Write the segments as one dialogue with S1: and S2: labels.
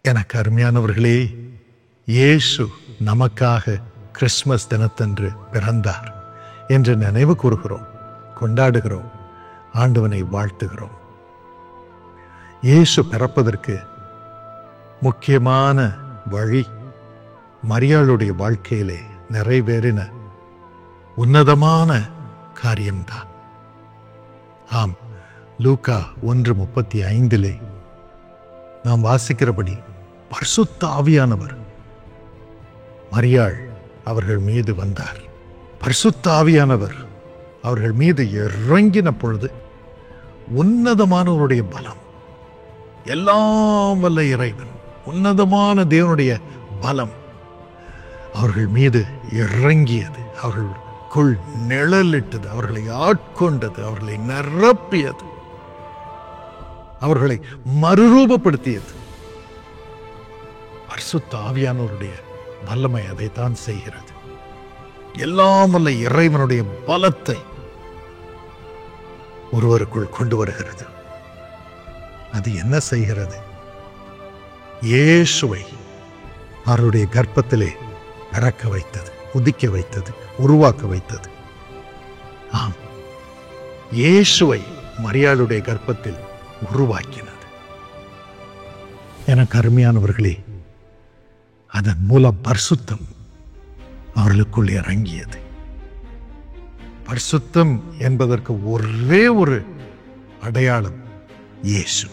S1: எனக்கு அருமையானவர்களே, இயேசு நமக்காக கிறிஸ்துமஸ் தினத்தன்று பிறந்தார் என்று நினைவு கூறுகிறோம், கொண்டாடுகிறோம், ஆண்டவனை வாழ்த்துகிறோம். இயேசு பிறப்பதற்கு முக்கியமான வழி மரியாளுடைய வாழ்க்கையிலே நிறைவேறின உன்னதமான காரியம்தான். ஆம், லூக்கா 1:35 நாம் வாசிக்கிறபடி பரிசுத்த ஆவியானவர் மரியாள் அவர்கள் மீது வந்தார். பரிசுத்த ஆவியானவர் அவர்கள் மீது இறங்கின பொழுது உன்னதமானவருடைய பலம், எல்லாம் வல்ல இறைவன், உன்னதமான தேவனுடைய பலம் அவர்கள் மீது இறங்கியது, அவர்களுக்குள் நிழலிட்டது, அவர்களை ஆட்கொண்டது, அவர்களை நிரப்பியது, அவர்களை மறுரூபப்படுத்தியது. பரிசுத்த ஆவியானவருடைய வல்லமை அதைத்தான் செய்கிறது. எல்லாம் வல்ல இறைவனுடைய பலத்தை ஒருவருக்குள் கொண்டு வருகிறது. அது என்ன செய்கிறது? இயேசுவை அவருடைய கர்ப்பத்திலே பிறக்க வைத்தது, உதிக்க வைத்தது, உருவாக்க வைத்தது. ஆம், இயேசுவை மரியாளுடைய கர்ப்பத்தில் உருவாக்கினது. எனக்கு அருமையானவர்களே, அதன் மூலம் பரிசுத்தம் அவர்களுக்குள் இறங்கியது. பரிசுத்தம் என்பதற்கு ஒரே ஒரு அடையாளம் இயேசு.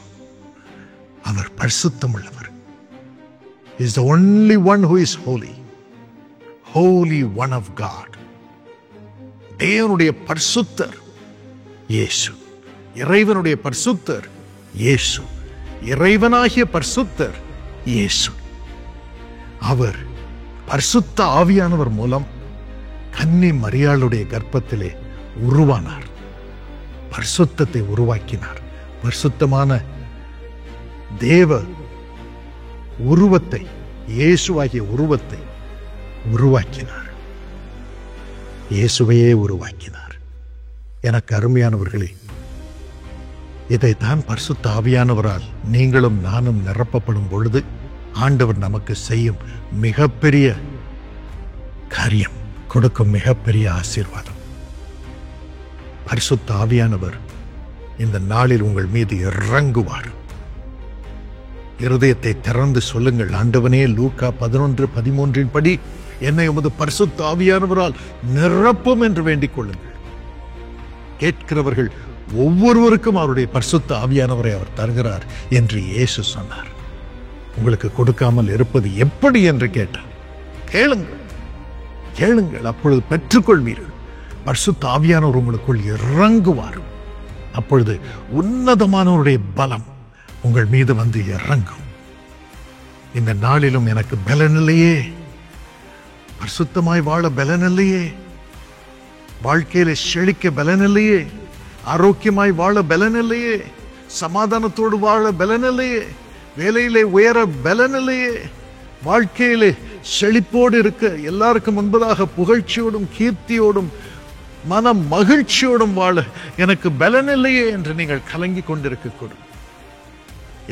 S1: அவர் பரிசுத்தம் உள்ளவர். Is the only one who is holy, holy one of God. தேவனுடைய பரிசுத்தர் இயேசு, இறைவனுடைய பரிசுத்தர் இயேசு, இறைவனாகிய பரிசுத்தர் இயேசு. அவர் பரிசுத்த ஆவியானவர் மூலம் கன்னி மரியாளுடைய கர்ப்பத்திலே உருவானார், பரிசுத்தத்தை உருவாக்கினார். பரிசுத்தமான தேவ உருவத்தை, இயேசுவாகிய உருவத்தை உருவாக்கினார், இயேசுவையே உருவாக்கினார். எனக்கு அருமையானவர்களே, இதைத்தான் பரிசுத்த ஆவியானவரால் நீங்களும் நானும் நிரப்பப்படும் பொழுது ஆண்டவர் நமக்கு செய்யும் மிகப்பெரிய காரியம், கொடுக்கும் மிகப்பெரிய ஆசீர்வாதம். பரிசுத்த ஆவியானவர் இந்த நாளில் உங்கள் மீது இறங்குவார். இருதயத்தை திறந்து சொல்லுங்கள், ஆண்டவனே, லூக்கா 11:13 படி என்னை உமது பரிசுத்த ஆவியானவரால் நிரப்பும் என்று வேண்டிக் கொள்ளுங்கள். கேட்கிறவர்கள் ஒவ்வொருவருக்கும் அவருடைய பரிசுத்த ஆவியானவரை அவர் தருகிறார் என்று இயேசு சொன்னார். உங்களுக்கு கொடுக்காமல் இருப்பது எப்படி என்று கேட்டார். கேளுங்கள், கேளுங்கள், அப்பொழுது பெற்றுக்கொள்வீர்கள். பரிசுத்த ஆவியானவர் உங்களுக்குள் இறங்குவார். அப்பொழுது உன்னதமானவருடைய பலம் உங்கள் மீது வந்து இறங்கும். இந்த நாளிலும் எனக்கு பலனில்லையே, பரிசுத்தமாய் வாழ பலனில்லையே, வாழ்க்கையில செழிக்க பலனில்லையே, ஆரோக்கியமாய் வாழ பலனில்லையே, சமாதானத்தோடு வாழ பலனில்லையே, வேலையிலே உயர பலனில்லையே, வாழ்க்கையிலே செழிப்போடு இருக்க, எல்லாருக்கும் முன்பதாக புகழ்ச்சியோடும் கீர்த்தியோடும் மன மகிழ்ச்சியோடும் வாழ எனக்கு பலனில்லையே என்று நீங்கள் கலங்கி கொண்டிருக்கக்கூடும்.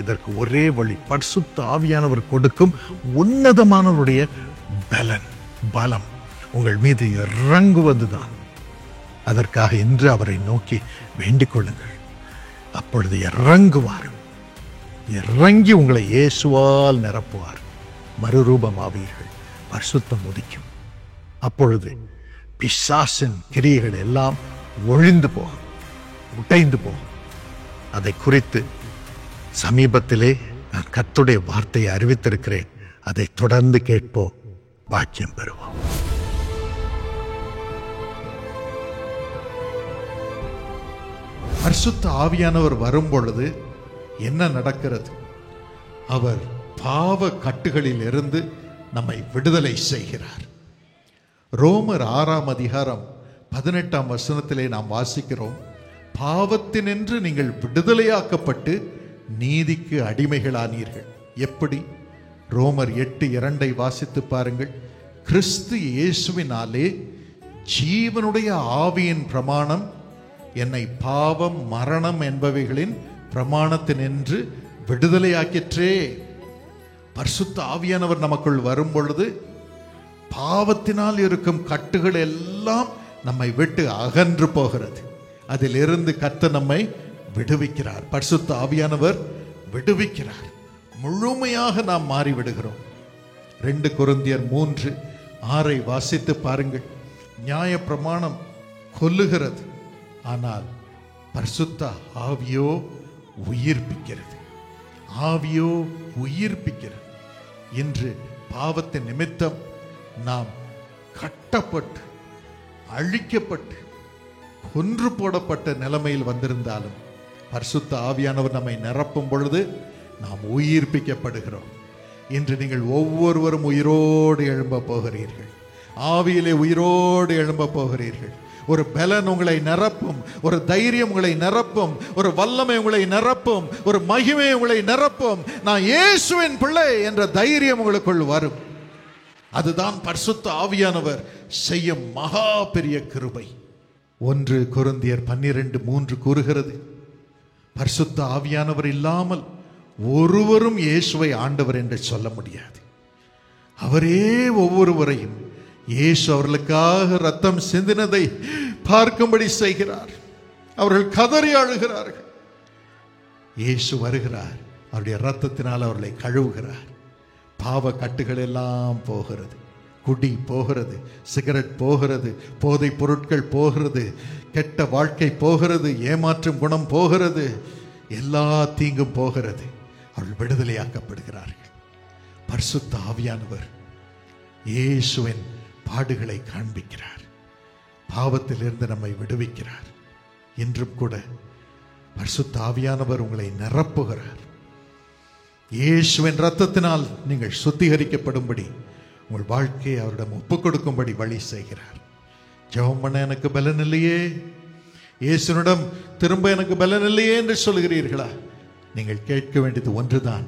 S1: இதற்கு ஒரே வழி பரிசுத்த ஆவியானவர் கொடுக்கும் உன்னதமானவருடைய பலம் உங்கள் மீது இறங்குவதுதான். அதற்காக இன்று அவரை நோக்கி வேண்டிக் கொள்ளுங்கள். அப்பொழுது இறங்குவார், இறங்கி உங்களை இயேசுவால் நிரப்புவார். மறுரூபமாவீர்கள், பரிசுத்தம் உதிக்கும். அப்பொழுது பிசாசின் கிரியைகள் எல்லாம் ஒழிந்து போகும், உடைந்து போகும். அதை குறித்து சமீபத்திலே நான் கர்த்தருடைய வார்த்தையை அறிவித்திருக்கிறேன். அதை தொடர்ந்து கேட்போம், பாக்கியம் பெறுவோம். பரிசுத்த ஆவியானவர் வரும் பொழுது என்ன நடக்கிறது? அவர் பாவ கட்டுகளில் இருந்து நம்மை விடுதலை செய்கிறார். ரோமர் 6:18 நாம் வாசிக்கிறோம், பாவத்தினின்று நீங்கள் விடுதலையாக்கப்பட்டு நீதிக்கு அடிமைகளானீர்கள். எப்படி? ரோமர் 8:2 வாசித்து பாருங்கள். கிறிஸ்து இயேசுவினாலே ஜீவனுடைய ஆவியின் பிரமாணம் என்னை பாவம் மரணம் என்பவைகளின் பிரமாணத்தினின்று விடுதலையாக்கிற்றே. பரிசுத்த ஆவியானவர் நமக்குள் வரும் பொழுது பாவத்தினால் இருக்கும் கட்டுகள் எல்லாம் நம்மை விட்டு அகன்று போகிறது. அதிலிருந்து கர்த்தர் நம்மை விடுவிக்கிறார். பரிசுத்த ஆவியானவர் விடுவிக்கிறார். முழுமையாக நாம் மாறிவிடுகிறோம். 2 கொரிந்தியர் 3:6 வாசித்து பாருங்கள். நியாய பிரமாணம் கொல்லுகிறது, ஆனால் பரிசுத்த ஆவியோ உயிர்ப்பிக்கிறது. ஆவியோ உயிர்ப்பிக்கிறது. இன்று பாவத்தின் நிமித்தம் நாம் கட்டப்பட்டு அழிக்கப்பட்டு கொன்று போடப்பட்ட நிலைமையில் வந்திருந்தாலும் பரிசுத்த ஆவியானவர் நம்மை நிரப்பும் பொழுது நாம் உயிர்ப்பிக்கப்படுகிறோம். இன்று நீங்கள் ஒவ்வொருவரும் உயிரோடு எழும்ப போகிறீர்கள். ஆவியிலே உயிரோடு எழும்ப போகிறீர்கள். ஒரு பலன் உங்களை நிரப்பும், ஒரு தைரியம் உங்களை நிரப்பும், ஒரு வல்லமை உங்களை நிரப்பும், ஒரு மகிமை உங்களை நிரப்பும். நான் இயேசுவின் பிள்ளை என்ற தைரியம் உங்களுக்குள் வரும். அதுதான் பரிசுத்த ஆவியானவர் செய்யும் மகா பெரிய கிருபை. 1 கொரிந்தியர் 12:3 கூறுகிறது, பரிசுத்த ஆவியானவர் இல்லாமல் ஒருவரும் இயேசுவை ஆண்டவர் என்று சொல்ல முடியாது. அவரே ஒவ்வொருவரையும் இயேசு அவர்களுக்காக ரத்தம் சிந்தினதை பார்க்கும்படி செய்கிறார். அவர்கள் கதறி அழுகிறார்கள். இயேசு வருகிறார், அவருடைய ரத்தத்தினால் அவர்களை கழுவுகிறார். பாவ கட்டுகள் எல்லாம் போகிறது. குடி போகிறது, சிகரெட் போகிறது, போதை பொருட்கள் போகிறது, கெட்ட வாழ்க்கை போகிறது, ஏமாற்றும் குணம் போகிறது, எல்லா தீங்கும் போகிறது. அவர்கள் விடுதலையாக்கப்படுகிறார்கள். பரிசுத்த ஆவியானவர் இயேசுவின் பாடுகளை காண்பிக்கிறார். பாவத்திலிருந்து நம்மை விடுவிக்கிறார். இன்றும் கூட பரிசுத்த ஆவியானவர் உங்களை நிரப்புகிறார். இயேசுவின் ரத்தத்தினால் நீங்கள் சுத்திகரிக்கப்படும்படி உங்கள் வாழ்க்கையை அவரிடம் ஒப்புக் கொடுக்கும்படி வழி செய்கிறார். ஜெபம் பண்ண எனக்கு பலன் இல்லையே, இயேசுவிடம் திரும்ப எனக்கு பலன் இல்லையே என்று சொல்கிறீர்களா? நீங்கள் கேட்க வேண்டியது ஒன்றுதான்,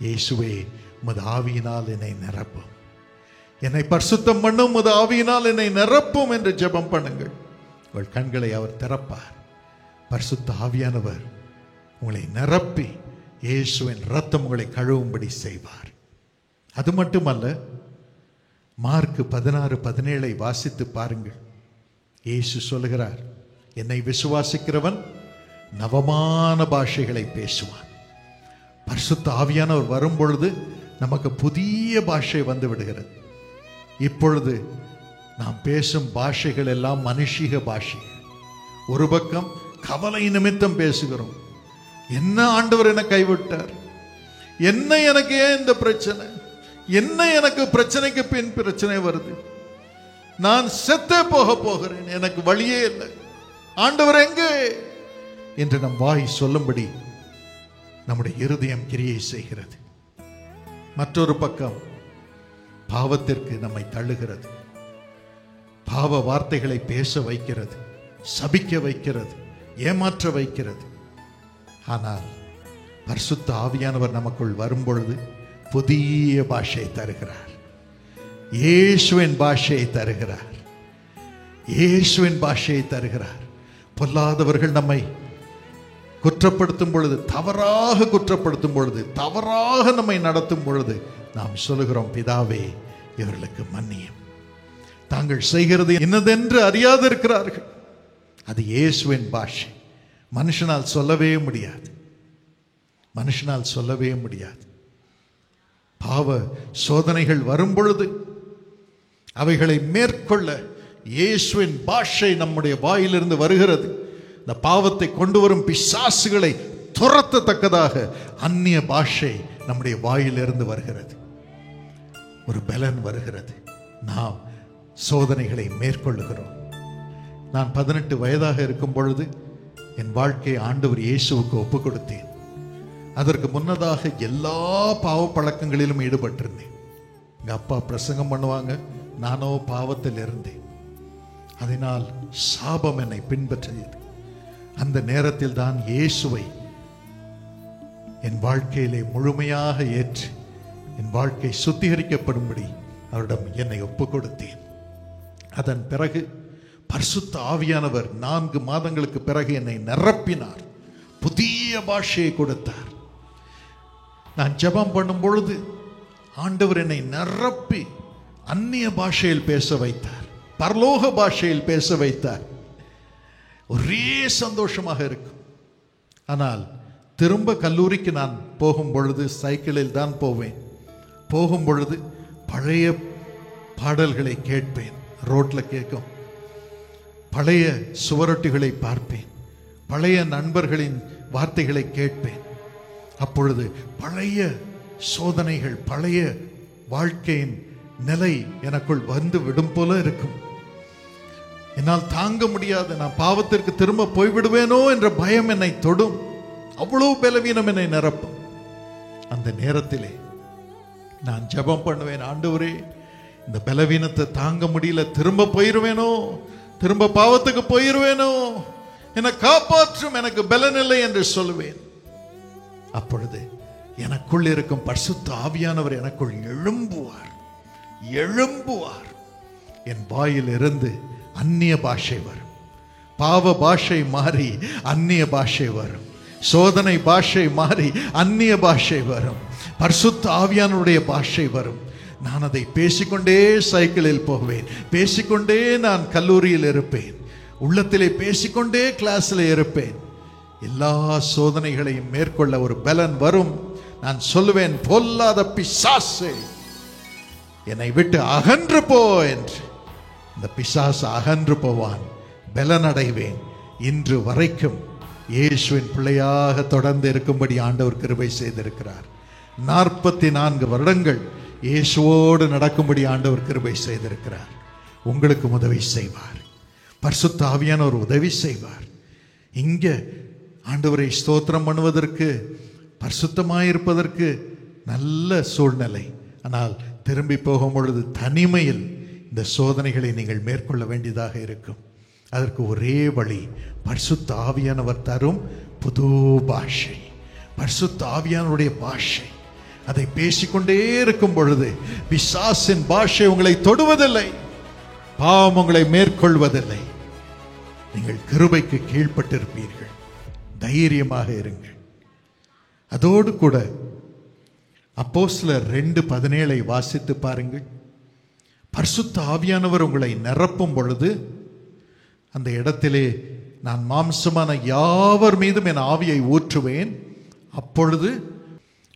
S1: இயேசுவே உமது ஆவியினால் என்னை நிரப்பும், என்னை பரிசுத்தம் பண்ணும், உமது ஆவியினால் என்னை நிரப்பும் என்று ஜெபம் பண்ணுங்கள். உங்கள் கண்களை அவர் திறப்பார். பரிசுத்த ஆவியானவர் உங்களை நிரப்பி இயேசுவின் ரத்தம் உங்களை கழுவும்படி செய்வார். அது மட்டுமல்ல, மார்க் 16:17 வாசித்து பாருங்கள். இயேசு சொல்லுகிறார், என்னை விசுவாசிக்கிறவன் நவமான பாஷைகளை பேசுவான். பரிசுத்த ஆவியானவர் வரும் பொழுது நமக்கு புதிய பாஷை வந்து விடுகிறது. இப்பொழுது நாம் பேசும் பாஷைகள் எல்லாம் மனுஷிக பாஷைகள். ஒரு பக்கம் கவலை நிமித்தம் பேசுகிறோம். என்ன ஆண்டவர் என கைவிட்டார், என்ன எனக்கு ஏன் இந்த பிரச்சனை, என்ன எனக்கு பிரச்சனைக்கு பின் பிரச்சனை வருது, நான் செத்தே போக போகிறேன், எனக்கு வழியே இல்லை, ஆண்டவர் எங்கே என்று நம் வாய் சொல்லும்படி நம்முடைய இருதயம் கிரியை செய்கிறது. மற்றொரு பக்கம் பாவத்திற்கு நம்மை தள்ளுகிறது, பாவ வார்த்தைகளை பேச வைக்கிறது, சபிக்க வைக்கிறது, ஏமாற்ற வைக்கிறது. ஆனால் பரிசுத்த ஆவியானவர் நமக்குள் வரும்பொழுது புதிய பாஷையை தருகிறார். இயேசுவின் பாஷையை தருகிறார். இயேசுவின் பாஷையை தருகிறார். பொல்லாதவர்கள் நம்மை குற்றப்படுத்தும் பொழுது, தவறாக குற்றப்படுத்தும் பொழுது, தவறாக நம்மை நடத்தும் பொழுது நாம் சொல்லுகிறோம், பிதாவே இவர்களுக்கு மன்னியும், தாங்கள் செய்கிறது என்னதென்று அறியாதிருக்கிறார்கள். அது இயேசுவின் பாஷை. மனுஷனால் சொல்லவே முடியாது, மனுஷனால் சொல்லவே முடியாது. பாவ சோதனைகள் வரும் பொழுது அவைகளை மேற்கொள்ள இயேசுவின் பாஷை நம்முடைய வாயிலிருந்து வருகிறது. இந்த பாவத்தை கொண்டு வரும் பிசாசுகளை துரத்தத்தக்கதாக அந்நிய பாஷை நம்முடைய வாயிலிருந்து வருகிறது. ஒரு பலன் வருகிறது. நாம் சோதனைகளை மேற்கொள்ளுகிறோம். நான் 18 வயதாக இருக்கும் பொழுது என் வாழ்க்கையை ஆண்டவர் இயேசுவுக்கு ஒப்பு கொடுத்தேன். அதற்கு முன்னதாக எல்லா பாவ பழக்கங்களிலும் ஈடுபட்டிருந்தேன். எங்கள் அப்பா பிரசங்கம் பண்ணுவாங்க, நானோ பாவத்தில் இருந்தேன். அதனால் சாபம் என்னை பின்பற்றியது. அந்த நேரத்தில் தான் இயேசுவை என் வாழ்க்கையிலே முழுமையாக ஏற்று என் வாழ்க்கை சுத்திகரிக்கப்படும்படி அவரிடம் என்னை ஒப்பு கொடுத்தேன். அதன் பிறகு பரிசுத்த ஆவியானவர் 4 மாதங்களுக்கு பிறகு என்னை நிரப்பினார். புதிய பாஷையை கொடுத்தார். நான் ஜெபம் பண்ணும் பொழுது ஆண்டவர் என்னை நிரப்பி அந்நிய பாஷையில் பேச வைத்தார், பரலோக பாஷையில் பேச வைத்தார். ஒரே சந்தோஷமாக இருக்கும். ஆனால் திரும்ப கல்லூரிக்கு நான் போகும் பொழுது சைக்கிளில் தான் போவேன். போகும் பொழுது பழைய பாடல்களை கேட்பேன், ரோட்ல கேட்கும். பழைய சுவரொட்டிகளை பார்ப்பேன், பழைய நண்பர்களின் வார்த்தைகளை கேட்பேன். அப்பொழுது பழைய சோதனைகள், பழைய வாழ்க்கையின் நிலை எனக்குள் வந்து விடும் போல இருக்கும். என்னால் தாங்க முடியாது, நான் பாவத்திற்கு திரும்ப போய்விடுவேனோ என்ற பயம் என்னை தொடும். அவ்வளவு பலவீனம் என்னை நிரப்பும். அந்த நேரத்திலே நான் ஜெபம் பண்ணுவேன், ஆண்டவரே இந்த பலவீனத்தை தாங்க முடியல, திரும்ப போயிருவேனோ, திரும்ப பாவத்துக்கு போயிருவேனோ, என்னை காப்பாற்றும், எனக்கு பலனில்லை என்று சொல்லுவேன். அப்பொழுது எனக்குள் இருக்கும் பரிசுத்த ஆவியானவர் எனக்குள் எழும்புவார். என் வாயில் இருந்து அந்நிய பாஷை வரும். பாவ பாஷை மாறி அந்நிய பாஷை வரும். சோதனை பாஷை மாறி அந்நிய பாஷை வரும். பரிசுத்த ஆவியானுடைய பாஷை வரும். நான் அதை பேசிக்கொண்டே சைக்கிளில் போவேன், பேசிக்கொண்டே நான் கல்லூரியில் இருப்பேன், உள்ளத்திலே பேசிக்கொண்டே கிளாஸில் இருப்பேன். எல்லா சோதனைகளையும் மேற்கொள்ள ஒரு பலன் வரும். நான் சொல்லுவேன், பொல்லாத பிசாசே என்னை விட்டு அகன்று போ என்று. இந்த பிசாசு அகன்று போவான், பலன் அடைவேன். இன்று வரைக்கும் இயேசுவின் பிள்ளையாக தொடர்ந்து இருக்கும்படி ஆண்டவர் கிருபை செய்திருக்கிறார். 44 வருடங்கள் இயேசுவோடு நடக்கும்படி ஆண்டவர் கிருபை செய்திருக்கிறார். உங்களுக்கு உதவி செய்வார், பரிசுத்த ஆவியானவர் உதவி செய்வார். இங்க ஆண்டவரை ஸ்தோத்திரம் பண்ணுவதற்கு, பரிசுத்தமாயிருப்பதற்கு நல்ல சூழ்நிலை. ஆனால் திரும்பி போகும் பொழுது தனிமையில் இந்த சோதனைகளை நீங்கள் மேற்கொள்ள வேண்டியதாக இருக்கும். அதற்கு ஒரே வழி, பரிசுத்த ஆவியானவர் தரும் புது பாஷை, பரிசுத்த ஆவியானவருடைய பாஷை. அதை பேசிக்கொண்டே இருக்கும் பொழுது பிசாசின் பாஷை உங்களை தொடுவதில்லை, பாவம் உங்களை மேற்கொள்வதில்லை. நீங்கள் கிருபைக்கு கீழ்ப்பட்டிருப்பீர்கள். தைரியமாக இருங்கள். அதோடு கூட அப்போஸ்தலர் 2:17 வாசித்து பாருங்கள். பரிசுத்த ஆவியானவர் உங்களை நிரப்பும் பொழுது அந்த இடத்திலே, நான் மாம்சமான யாவர் மீதும் என் ஆவியை ஊற்றுவேன், அப்பொழுது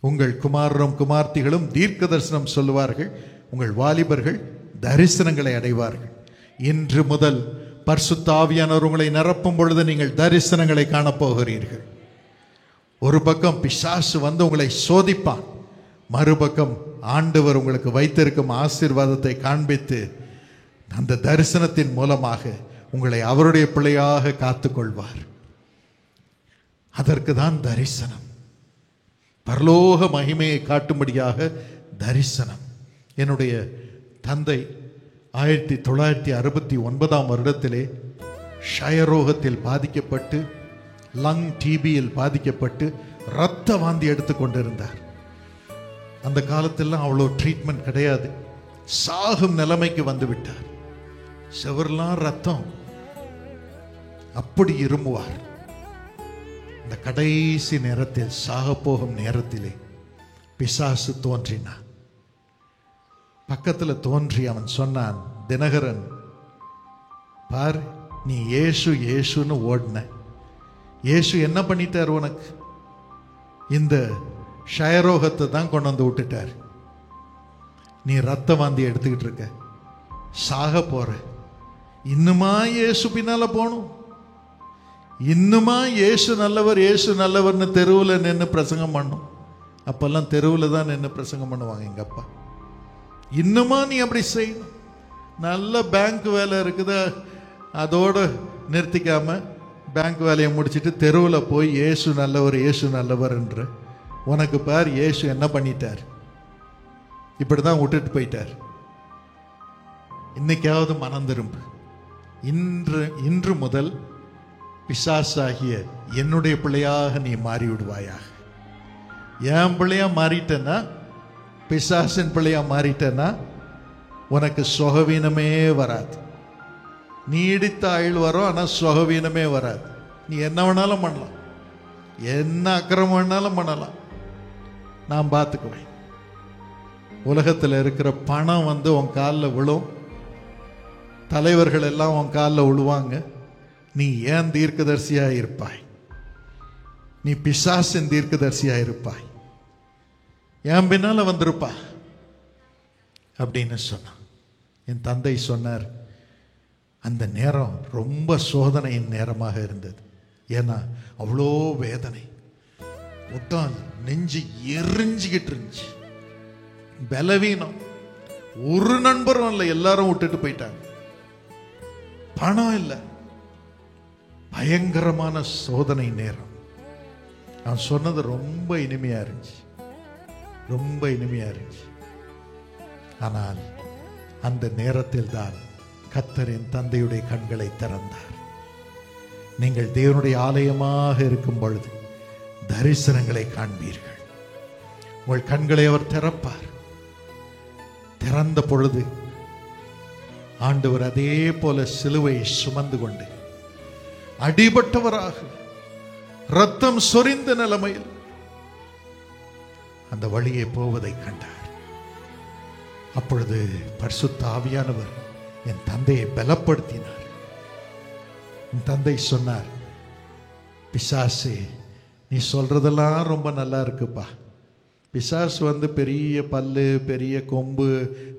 S1: உங்கள் குமாரரும் குமார்த்திகளும் தீர்க்க தரிசனம் சொல்லுவார்கள், உங்கள் வாலிபர்கள் தரிசனங்களை அடைவார்கள். இன்று முதல் பரிசுத்த ஆவியானவர் உங்களை நிரப்பும் பொழுது நீங்கள் தரிசனங்களை காணப்போகிறீர்கள். ஒரு பக்கம் பிசாசு வந்து உங்களை சோதிப்பான், மறுபக்கம் ஆண்டவர் உங்களுக்கு வைத்திருக்கும் ஆசீர்வாதத்தை காண்பித்து அந்த தரிசனத்தின் மூலமாக உங்களை அவருடைய பிள்ளையாக காத்துக்கொள்வார். அதற்கு தான் தரிசனம், பரலோக மகிமையை காட்டும்படியாக தரிசனம். என்னுடைய தந்தை 1969 வருடத்திலே ஷயரோகத்தில் பாதிக்கப்பட்டு, லங் டிபியில் பாதிக்கப்பட்டு இரத்த வாந்தி எடுத்து கொண்டிருந்தார். அந்த காலத்திலாம் அவ்வளோ ட்ரீட்மெண்ட் கிடையாது. சாகும் நிலைமைக்கு வந்து விட்டார். செவரெல்லாம் ரத்தம், அப்படி இருமுவார். இந்த கடைசி நேரத்தில், சாக போகும் நேரத்திலே பிசாசு தோன்றினான். பக்கத்தில் தோன்றி அவன் சொன்னான், தினகரன் பார், நீ இயேசு இயேசுன்னு ஓடின, இயேசு என்ன பண்ணிட்டார் உனக்கு? இந்த ஷயரோகத்தை தான் கொண்டு வந்து விட்டுட்டார். நீ ரத்த வாந்தி எடுத்துக்கிட்டு இருக்க, சாக போற. இன்னுமா இயேசு பின்னால போகணும்? இன்னுமா இயேசு நல்லவர் இயேசு நல்லவர்னு தெருவில் நின்று பிரசங்கம் பண்ணும். அப்பெல்லாம் தெருவில் தான் நின்று பிரசங்கம் பண்ணுவாங்க எங்க அப்பா. இன்னுமா நீ அப்படி செய்யணும்? நல்ல பேங்க் வேலை இருக்குது, அதோட நிறுத்திக்காம பேங்க் வேலையை முடிச்சுட்டு தெருவில் போய் இயேசு நல்லவர் இயேசு நல்லவர் என்று. உனக்கு பார் இயேசு என்ன பண்ணிட்டார், இப்படிதான் விட்டுட்டு போயிட்டார். இன்னைக்காவது மனம் திரும்பு. இன்று முதல் பிசாசாகிய என்னுடைய பிள்ளையாக நீ மாறி விடுவாயாக. என் பிள்ளையா மாறிட்டேன்னா, பிசாசின் பிள்ளையா மாறிட்டேன்னா உனக்கு சுகவீனமே வராது. நீடித்த ஆயுள் வரும், ஆனால் சுகவீனமே வராது. நீ என்ன வேணாலும் பண்ணலாம், என்ன அக்கிரமம் வேணாலும் பண்ணலாம், நான் பார்த்துக்குவேன்.
S2: உலகத்தில் இருக்கிற பணம் உன் காலில் விழும், தலைவர்கள் எல்லாம் உன் காலில் விழுவாங்க. நீ ஏன் தீர்க்கதரிசியாக இருப்பாய்? நீ பிசாசின் தீர்க்கதரிசியாக இருப்பாய். என் பின்னால வந்திருப்பா அப்படின்னு சொன்னான். என் தந்தை சொன்னார், அந்த நேரம் ரொம்ப சோதனையின் நேரமாக இருந்தது. ஏன்னா அவ்வளோ வேதனை, உட்காந்து நெஞ்சு எரிஞ்சுக்கிட்டு இருந்துச்சு, பலவீனம், ஒரு நண்பரும் இல்லை, எல்லாரும் விட்டுட்டு போயிட்டாங்க, பணம் இல்லை, பயங்கரமான சோதனை நேரம். நான் சொன்னது ரொம்ப இனிமையா இருந்துச்சு, ரொம்ப இனிமையா இருந்துச்சு. ஆனால் அந்த நேரத்தில் தான் கர்த்தர் என் தந்தையுடைய கண்களை திறந்தார். நீங்கள் தேவனுடைய ஆலயமாக இருக்கும் பொழுது தரிசனங்களை காண்பீர்கள். உங்கள் கண்களை அவர் திறப்பார். திறந்த பொழுது ஆண்டவர் அதே போல சிலுவையை சுமந்து கொண்டு அடிபட்டவராக ரத்தம் சொரிந்த நிலைமையில் அந்த வழியே போவதை கண்டார். அப்பொழுது பரிசுத்த ஆவியானவர் என் தந்தையை பலப்படுத்தினார். என் தந்தை சொன்னார், பிசாசே, நீ சொல்றதெல்லாம் ரொம்ப நல்லா இருக்குப்பா. பிசாசு பெரிய பல்லு, பெரிய கொம்பு,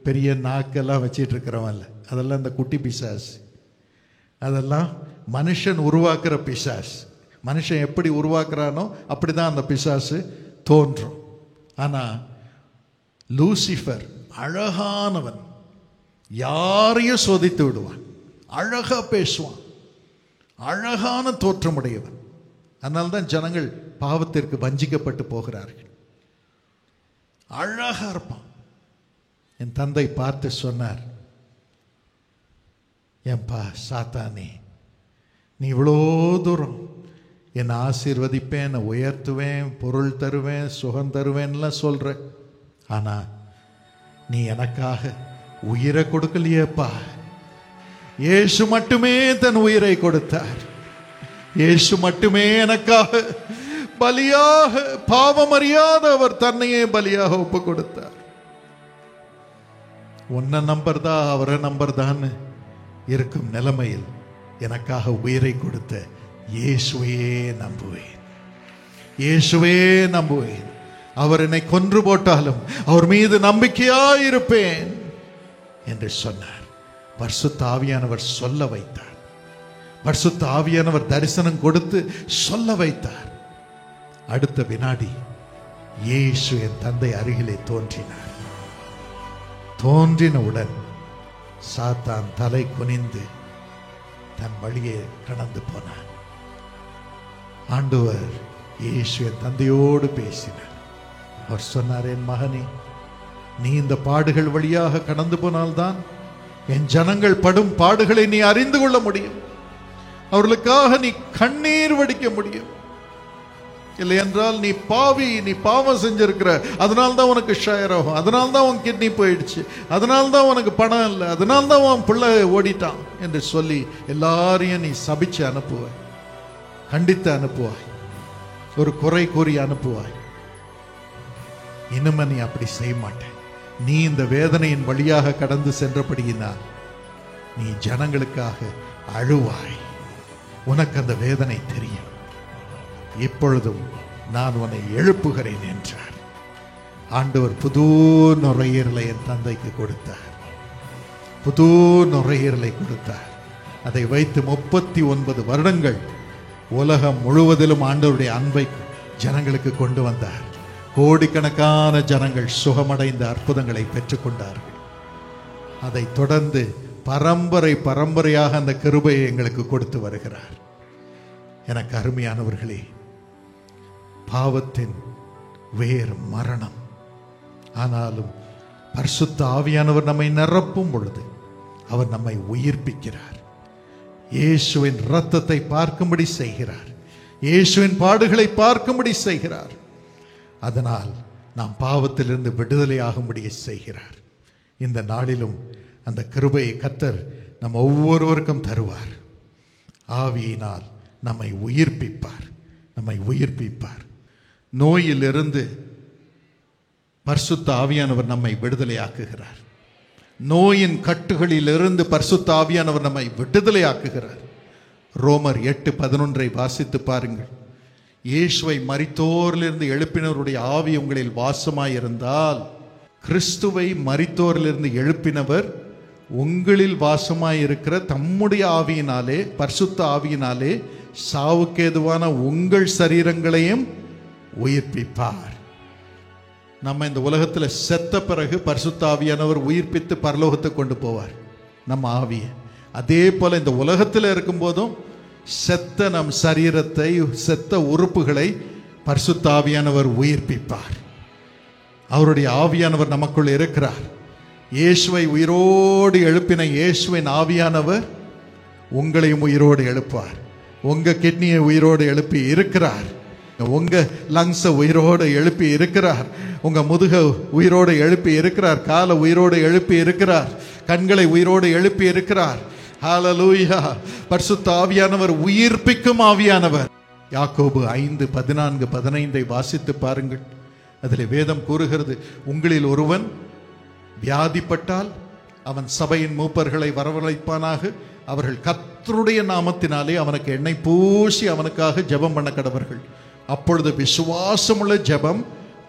S2: பெரிய நாக்கெல்லாம் வச்சிட்டு இருக்கிறவன் இல்லை. அதெல்லாம் இந்த குட்டி பிசாசு. அதெல்லாம் மனுஷன் உருவாக்குற பிசாசு. மனுஷன் எப்படி உருவாக்குறானோ அப்படிதான் அந்த பிசாசு தோன்றும். ஆனா லூசிஃபர் அழகானவன், யாரையும் சோதித்து விடுவான், அழகா பேசுவான், அழகான தோற்றமுடையவன். அதனால்தான் ஜனங்கள் பாவத்திற்கு வஞ்சிக்கப்பட்டு போகிறார்கள். அழகா இருப்பான். என் தந்தை பார்த்து சொன்னார், ஏன்பா சாத்தானே, நீ இவ்வளோ தூரம் என்னை ஆசீர்வதிப்பேன், என்னை உயர்த்துவேன், பொருள் தருவேன், சுகம் தருவேன்லாம் சொல்ற, ஆனா நீ எனக்காக உயிரை கொடுக்கலையேப்பா. இயேசு மட்டுமே தன் உயிரை கொடுத்தார். இயேசு மட்டுமே எனக்காக பலியாக, பாவம் அறியாத அவர் தன்னையே பலியாக ஒப்பு கொடுத்தார். உன்னை நம்பர்தா அவரை நம்பர்தான்னு இருக்கும் நிலைமையில் எனக்காக உயிரை கொடுத்த இயேசுவையே நம்புவேன், இயேசுவே நம்புவேன். அவர் என்னை கொன்று போட்டாலும் அவர் மீது நம்பிக்கையாயிருப்பேன் என்று சொன்னார். பரிசுத்த ஆவியானவர் சொல்ல வைத்தார். பரிசுத்த ஆவியானவர் தரிசனம் கொடுத்து சொல்ல வைத்தார். அடுத்த வினாடி இயேசு என் தந்தை அருகிலே தோன்றினார். தோன்றினவுடன் சாத்தான் தலை குனிந்து தன் வழியே கடந்து போனான். ஆண்டவர் இயேசு என் தந்தையோடு பேசினார். அவர் சொன்னார், என் மகனே, நீ இந்த பாடுகள் வழியாக கடந்து போனால்தான் என் ஜனங்கள் படும் பாடுகளை நீ அறிந்து கொள்ள முடியும். அவர்களுக்காக நீ கண்ணீர் வடிக்க முடியும். இல்லை என்றால் நீ பாவி, நீ பாவம் செஞ்சிருக்கிற, அதனால்தான் உனக்கு ஷயர் ஆகும், அதனால்தான் உன் கிட்னி போயிடுச்சு, அதனால்தான் உனக்கு பணம் இல்லை, அதனால்தான் உன் பிள்ளை ஓடிட்டான் என்று சொல்லி எல்லாரையும் நீ சபிச்சு அனுப்புவாய், கண்டித்து அனுப்புவாய், ஒரு குறை கூறி அனுப்புவாய். இனிமே நீ அப்படி செய்ய மாட்டேன். நீ இந்த வேதனையின் வழியாக கடந்து சென்றபடியினால் நீ ஜனங்களுக்காக அழுவாய். உனக்கு அந்த வேதனை தெரியும். இப்பொழுதும் நான் உன்னை எழுப்புகிறேன் என்றார். ஆண்டவர் புது நுரையீரலை என் தந்தைக்கு கொடுத்தார். புது நுரையீரலை கொடுத்தார். அதை வைத்து 39 வருடங்கள் உலகம் முழுவதிலும் ஆண்டவருடைய அன்பை ஜனங்களுக்கு கொண்டு வந்தார். கோடிக்கணக்கான ஜனங்கள் சுகமடைந்த அற்புதங்களை பெற்றுக்கொண்டார்கள். அதை தொடர்ந்து பரம்பரை பரம்பரையாக அந்த கிருபையை எங்களுக்கு கொடுத்து வருகிறார். எனக்கு அருமையானவர்களே, பாவத்தின் வேர் மரணம். ஆனாலும் பரிசுத்த ஆவியானவர் நம்மை நிரப்பும் பொழுது அவர் நம்மை உயிர்ப்பிக்கிறார். இயேசுவின் இரத்தத்தை பார்க்கும்படி செய்கிறார். இயேசுவின் பாடுகளை பார்க்கும்படி செய்கிறார். அதனால் நாம் பாவத்திலிருந்து விடுதலை ஆகும்படி செய்கிறார். இந்த நாளிலும் அந்த கிருபையை கர்த்தர் நம் ஒவ்வொருவருக்கும் தருவார். ஆவியினால் நம்மை உயிர்ப்பிப்பார், நம்மை உயிர்ப்பிப்பார். நோயிலிருந்து பரிசுத்த ஆவியானவர் நம்மை விடுதலையாக்குகிறார். நோயின் கட்டுகளிலிருந்து பரிசுத்த ஆவியானவர் நம்மை விடுதலையாக்குகிறார். ரோமர் 8:11 வாசித்து பாருங்கள். இயேசுவை மரித்தோரிலிருந்து எழுப்பினவருடைய ஆவி உங்களில் வாசமாயிருந்தால், கிறிஸ்துவை மரித்தோரிலிருந்து எழுப்பினவர் உங்களில் வாசமாயிருக்கிற தம்முடைய ஆவியினாலே, பரிசுத்த ஆவியினாலே சாவுக்கேதுவான உங்கள் சரீரங்களையும் உயிர்ப்பிப்பார். நம்ம இந்த உலகத்தில் செத்த பிறகு பரிசுத்த ஆவியானவர் உயிர்ப்பித்து பரலோகத்தை கொண்டு போவார் நம்ம ஆவியை. அதே போல இந்த உலகத்தில் இருக்கும்போதும் செத்த நம் சரீரத்தை, செத்த உறுப்புகளை பரிசுத்த ஆவியானவர் உயிர்ப்பிப்பார். அவருடைய ஆவியானவர் நமக்குள் இருக்கிறார். இயேசுவை உயிரோடு எழுப்பின இயேசுவின் ஆவியானவர் உங்களையும் உயிரோடு எழுப்பார். உங்க கிட்னியை உயிரோடு எழுப்பி இருக்கிறார். உங்க லங்ஸை உயிரோடு எழுப்பி இருக்கிறார். உங்க முதுக உயிரோடு எழுப்பி இருக்கிறார். காலை உயிரோடு எழுப்பி இருக்கிறார். கண்களை உயிரோடு எழுப்பி இருக்கிறார். ஹல்லேலூயா! பரிசுத்த ஆவியானவர் உயிர்ப்பிக்கும் ஆவியானவர். யாக்கோபு 5:14-15 வாசித்து பாருங்கள். அதில் வேதம் கூறுகிறது, உங்களில் ஒருவன் வியாதிப்பட்டால் அவன் சபையின் மூப்பர்களை வரவழைப்பானாக. அவர்கள் கர்த்தருடைய நாமத்தினாலே அவனுக்கு எண்ணெய் பூசி அவனுக்காக ஜெபம் பண்ண கடவர்கள். அப்பொழுது விசுவாசமுள்ள ஜெபம்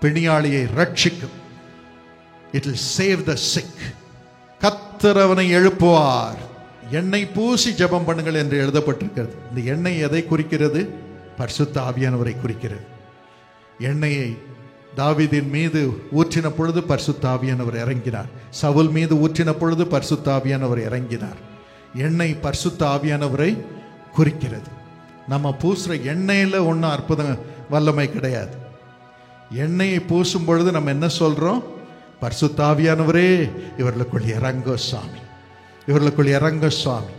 S2: பிணியாளியை ரட்சிக்கும். It will save the sick. கர்த்தர் அவனை எழுப்புவார். எண்ணெய் பூசி ஜெபம் பண்ணுங்கள் என்று எழுதப்பட்டிருக்கிறது. இந்த எண்ணெய் எதை குறிக்கிறது? பரிசுத்த ஆவியானவரை குறிக்கிறது. எண்ணெயை தாவீதின் மீது ஊற்றின பொழுது பரிசுத்த ஆவியானவர் இறங்கினார். சவுல் மீது ஊற்றின பொழுது பரிசுத்த ஆவியானவர் இறங்கினார். எண்ணெய் பரிசுத்த ஆவியானவரை குறிக்கிறது. நம்ம பூசுற எண்ணெயில ஒன்றும் அற்புதம் வல்லமை கிடையாது. எண்ணெயை பூசும் பொழுது நம்ம என்ன சொல்றோம்? பரிசுத்த ஆவியானவரே இவர்களுக்குள் இறங்க சுவாமி, இவர்களுக்குள் இறங்க சுவாமி.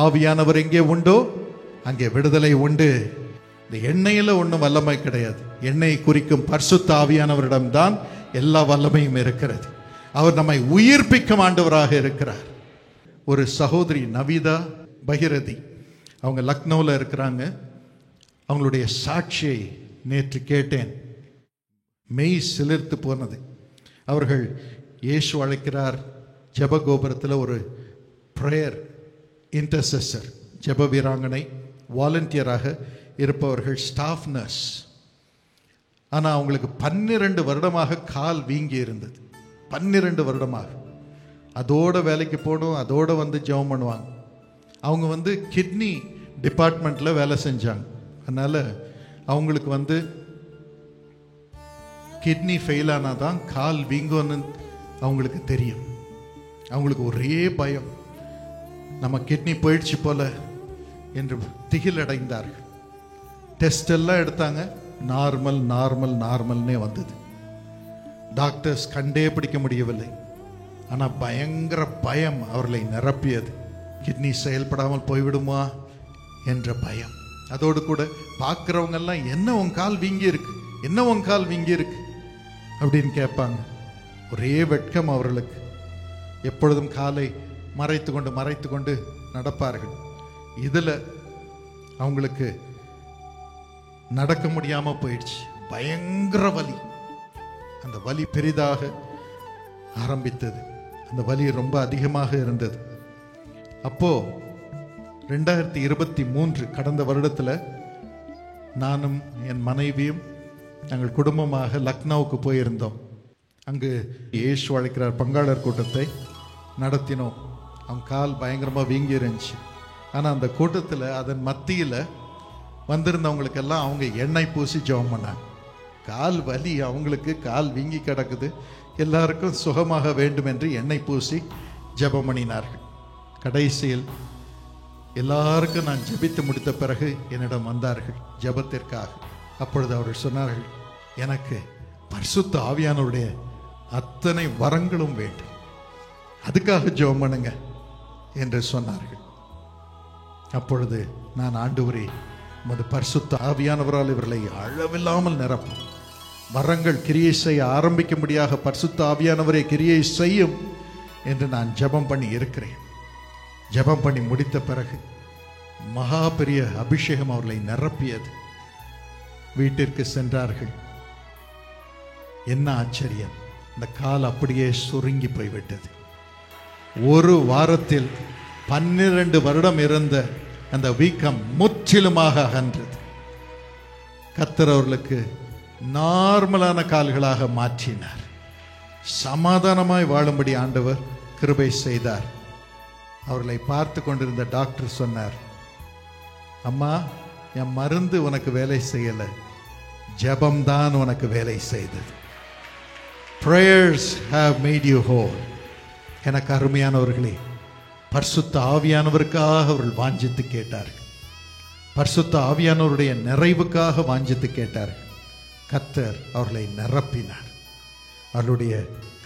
S2: ஆவியானவர் எங்கே உண்டோ அங்கே விடுதலை உண்டு. இந்த எண்ணெயில ஒன்றும் வல்லமை கிடையாது. எண்ணெயை குறிக்கும் பரிசுத்த ஆவியானவரிடம்தான் எல்லா வல்லமையும் இருக்கிறது. அவர் நம்மை உயிர்ப்பிக்கும் ஆண்டவராக இருக்கிறார். ஒரு சகோதரி நவிதா பகிரதி, அவங்க லக்னோவில் இருக்கிறாங்க. அவங்களுடைய சாட்சியை நேற்று கேட்டேன். மெய் சிலிர்த்து போனது. அவர்கள் இயேசு அழைக்கிறார் ஜெபகோபுரத்தில் ஒரு ப்ரேயர் இன்டர்செசர், ஜெப வீராங்கனை, வாலண்டியராக இருப்பவர்கள், ஸ்டாஃப் நர்ஸ். ஆனால் அவங்களுக்கு 12 வருடமாக கால் வீங்கி இருந்தது. 12 வருடமாக அதோட வேலைக்கு போகணும், அதோட வந்து ஜெபம் பண்ணுவாங்க. அவங்க கிட்னி டிபார்ட்மெண்ட்டில் வேலை செஞ்சாங்க. அதனால் அவங்களுக்கு கிட்னி ஃபெயில் ஆனால் தான் கால் வீங்கும்னு அவங்களுக்கு தெரியும். அவங்களுக்கு ஒரே பயம், நம்ம கிட்னி போயிடுச்சு போல என்று திகில் அடைந்தார்கள். டெஸ்ட் எல்லாம் எடுத்தாங்க, நார்மல் நார்மல் நார்மல்னே வந்தது. டாக்டர்ஸ் கண்டே பிடிக்க முடியவில்லை. ஆனால் பயங்கர பயம் அவர்களை நிரப்பியது. கிட்னி செயல்படாமல் போய்விடுமா என்ற பயம். அதோடு கூட பார்க்குறவங்க எல்லாம், என்ன உன் கால் வீங்கி இருக்கு, என்ன உன் கால் வீங்கி இருக்கு அப்படின்னு கேட்பாங்க. ஒரே வெட்கம் அவர்களுக்கு. எப்பொழுதும் காலை மறைத்து கொண்டு நடப்பார்கள். இதில் அவங்களுக்கு நடக்க முடியாமல் போயிடுச்சு. பயங்கர வலி. அந்த வலி பெரிதாக ஆரம்பித்தது. அந்த வலி ரொம்ப அதிகமாக இருந்தது. அப்போ 2023 கடந்த வருடத்தில் நானும் என் மனைவியும் நாங்கள் குடும்பமாக லக்னோவுக்கு போயிருந்தோம். அங்கு இயேசு அழைக்கிறார் பங்காளர் கூட்டத்தை நடத்தினோம். அவங்க கால் பயங்கரமாக வீங்கி இருந்துச்சு. ஆனால் அந்த கூட்டத்தில் அதன் மத்தியில் வந்திருந்தவங்களுக்கெல்லாம் அவங்க எண்ணெய் பூசி ஜெபம் பண்ணாங்க. கால் வலி, அவங்களுக்கு கால் வீங்கி கிடக்குது, எல்லாருக்கும் சுகமாக வேண்டும் என்று எண்ணெய் பூசி ஜெபம் பண்ணினார்கள். கடைசியில் எல்லாருக்கும் நான் ஜெபித்து முடித்த பிறகு என்னிடம் வந்தார்கள் ஜெபத்திற்காக. அப்பொழுது அவர்கள் சொன்னார்கள், எனக்கு பரிசுத்த ஆவியானவருடைய அத்தனை வரங்களும் வேண்டும், அதுக்காக ஜெபம் பண்ணுங்க என்று சொன்னார்கள். அப்பொழுது நான், ஆண்டவரே, உமது பரிசுத்த ஆவியானவரால் இவர்களை அளவில்லாமல் நிரப்பும், வரங்கள் கிரியை செய்ய ஆரம்பிக்கும்படியாக பரிசுத்த ஆவியானவரே கிரியை செய்யும் என்று நான் ஜெபம் பண்ணி இருக்கிறேன். ஜெபம் பண்ணி முடித்த பிறகு மகா பெரிய அபிஷேகம் அவர்களை நிரப்பியது. வீட்டிற்கு சென்றார்கள். என்ன ஆச்சரியம்! இந்த கால் அப்படியே சுருங்கி போய்விட்டது. ஒரு வாரத்தில் 12 வருடம் இருந்த அந்த வீக்கம் முற்றிலுமாக அகன்றது. கர்த்தர் அவர்களுக்கு நார்மலான கால்களாக மாற்றினார். சமாதானமாய் வாழும்படி ஆண்டவர் கிருபை செய்தார். அவர்களை பார்த்து கொண்டிருந்த டாக்டர் சொன்னார், அம்மா, என் மருந்து உனக்கு வேலை செய்யல, ஜெபம்தான் உனக்கு வேலை செய்தது. prayers have made you whole. எனக்கு அருமையானவர்களே, பரிசுத்த ஆவியானவருக்காக அவர்கள் வாஞ்சித்து கேட்டார்கள். பரிசுத்த ஆவியானவருடைய நிறைவுக்காக வாஞ்சித்து கேட்டார்கள். கர்த்தர் அவர்களை நிரப்பினார். அவருடைய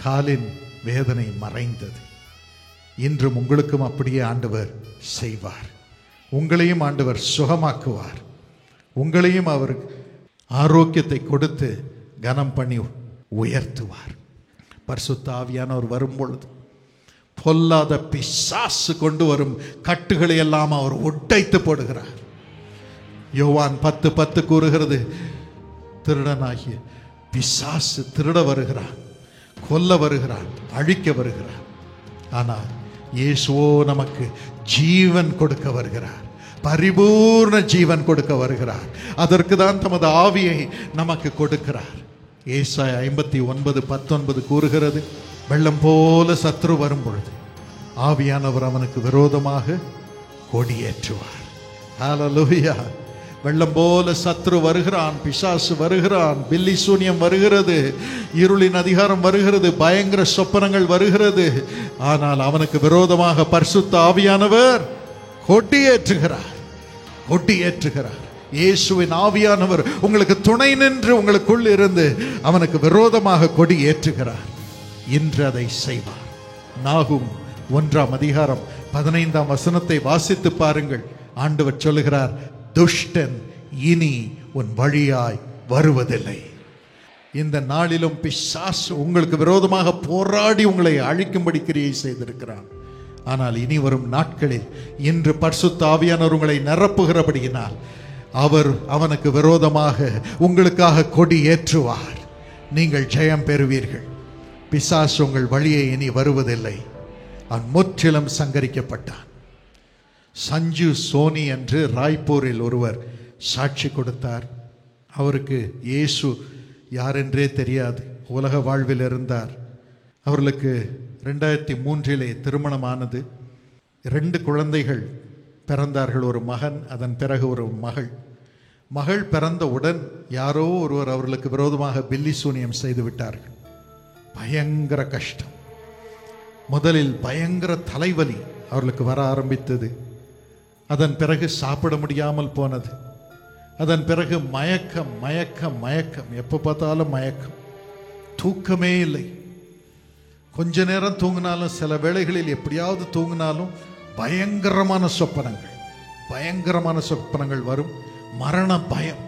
S2: காலின் வேதனை மறைந்தது. இன்றும் உங்களுக்கும் அப்படியே ஆண்டவர் செய்வார். உங்களையும் ஆண்டவர் சுகமாக்குவார். உங்களையும் அவர் ஆரோக்கியத்தை கொடுத்து கனம் பண்ணி உயர்த்துவார். பரிசுத்த ஆவியானவர் வரும் பொழுது பொல்லாத பிசாசு கொண்டு வரும் கட்டுகளை எல்லாம் அவர் உடைத்து போடுகிறார். யோவான் 10:10 கூறுகிறது, திருடனாகிய பிசாசு திருட வருகிறான், கொல்ல வருகிறான், அழிக்க வருகிறான். ஆனால் இயேசுவோ நமக்கு ஜீவன் கொடுக்க வருகிறார், பரிபூர்ண ஜீவன் கொடுக்க வருகிறார். அதற்கு தான் தமது ஆவியை நமக்கு கொடுக்கிறார். ஏசாயா 59:19 கூறுகிறது, வெள்ளம் போல சத்ரு வரும் பொழுது ஆவியானவர் அவனுக்கு விரோதமாக கொடியேற்றுவார். ஹல்லேலூயா. வெள்ளம் போல சத்ரு வருகிறான், பிசாசு வருகிறான், பில்லி சூனியம் வருகிறது, இருளின் அதிகாரம் வருகிறது, பயங்கர சொப்பனங்கள் வருகிறது. ஆனால் அவனுக்கு விரோதமாக பரிசுத்த ஆவியானவர் கொடியேற்றுகிறார், கொடியேற்றுகிறார். இயேசுவின் ஆவியானவர் உங்களுக்கு துணை நின்று உங்களுக்குள் இருந்து அவனுக்கு விரோதமாக கொடி ஏற்றுகிறார். இன்று அதை செய்வார். நாகும் 1:15 வாசித்து பாருங்கள். ஆண்டவர் சொல்லுகிறார், துஷ்டன் இனி உன் வழியாய் வருவதில்லை. இந்த நாளிலும் பிசாசு உங்களுக்கு விரோதமாக போராடி உங்களை அழிக்கும்படி கிரியை செய்திருக்கிறான். ஆனால் இனி வரும் நாட்களில் இன்று பரிசுத்த ஆவியானவர் உங்களை நிரப்புகிறபடியினால் அவர் அவனுக்கு விரோதமாக உங்களுக்காக கொடி ஏற்றுவார். நீங்கள் ஜெயம் பெறுவீர்கள். பிசாசு உங்கள் வழியை இனி வருவதில்லை. அவன் முற்றிலும் சங்கரிக்கப்பட்டான். சஞ்சு சோனி என்று ராய்ப்பூரில் ஒருவர் சாட்சி கொடுத்தார். அவருக்கு இயேசு யாரென்றே தெரியாது, உலக வாழ்வில் இருந்தார். அவர்களுக்கு 2003 திருமணமானது. 2 குழந்தைகள் பிறந்தார்கள், ஒரு மகன், அதன் பிறகு ஒரு மகள். மகள் பிறந்தவுடன் யாரோ ஒருவர் அவர்களுக்கு விரோதமாக பில்லி சூனியம் செய்து விட்டார்கள். பயங்கர கஷ்டம். முதலில் பயங்கர தலைவலி அவர்களுக்கு வர ஆரம்பித்தது. அதன் பிறகு சாப்பிட முடியாமல் போனது. அதன் பிறகு மயக்கம் மயக்கம் மயக்கம், எப்போ பார்த்தாலும் மயக்கம், தூக்கமே இல்லை. கொஞ்ச நேரம் தூங்கினாலும், சில வேளைகளில் எப்படியாவது தூங்கினாலும் பயங்கரமான சொப்பனங்கள், பயங்கரமான சொப்பனங்கள் வரும். மரண பயம்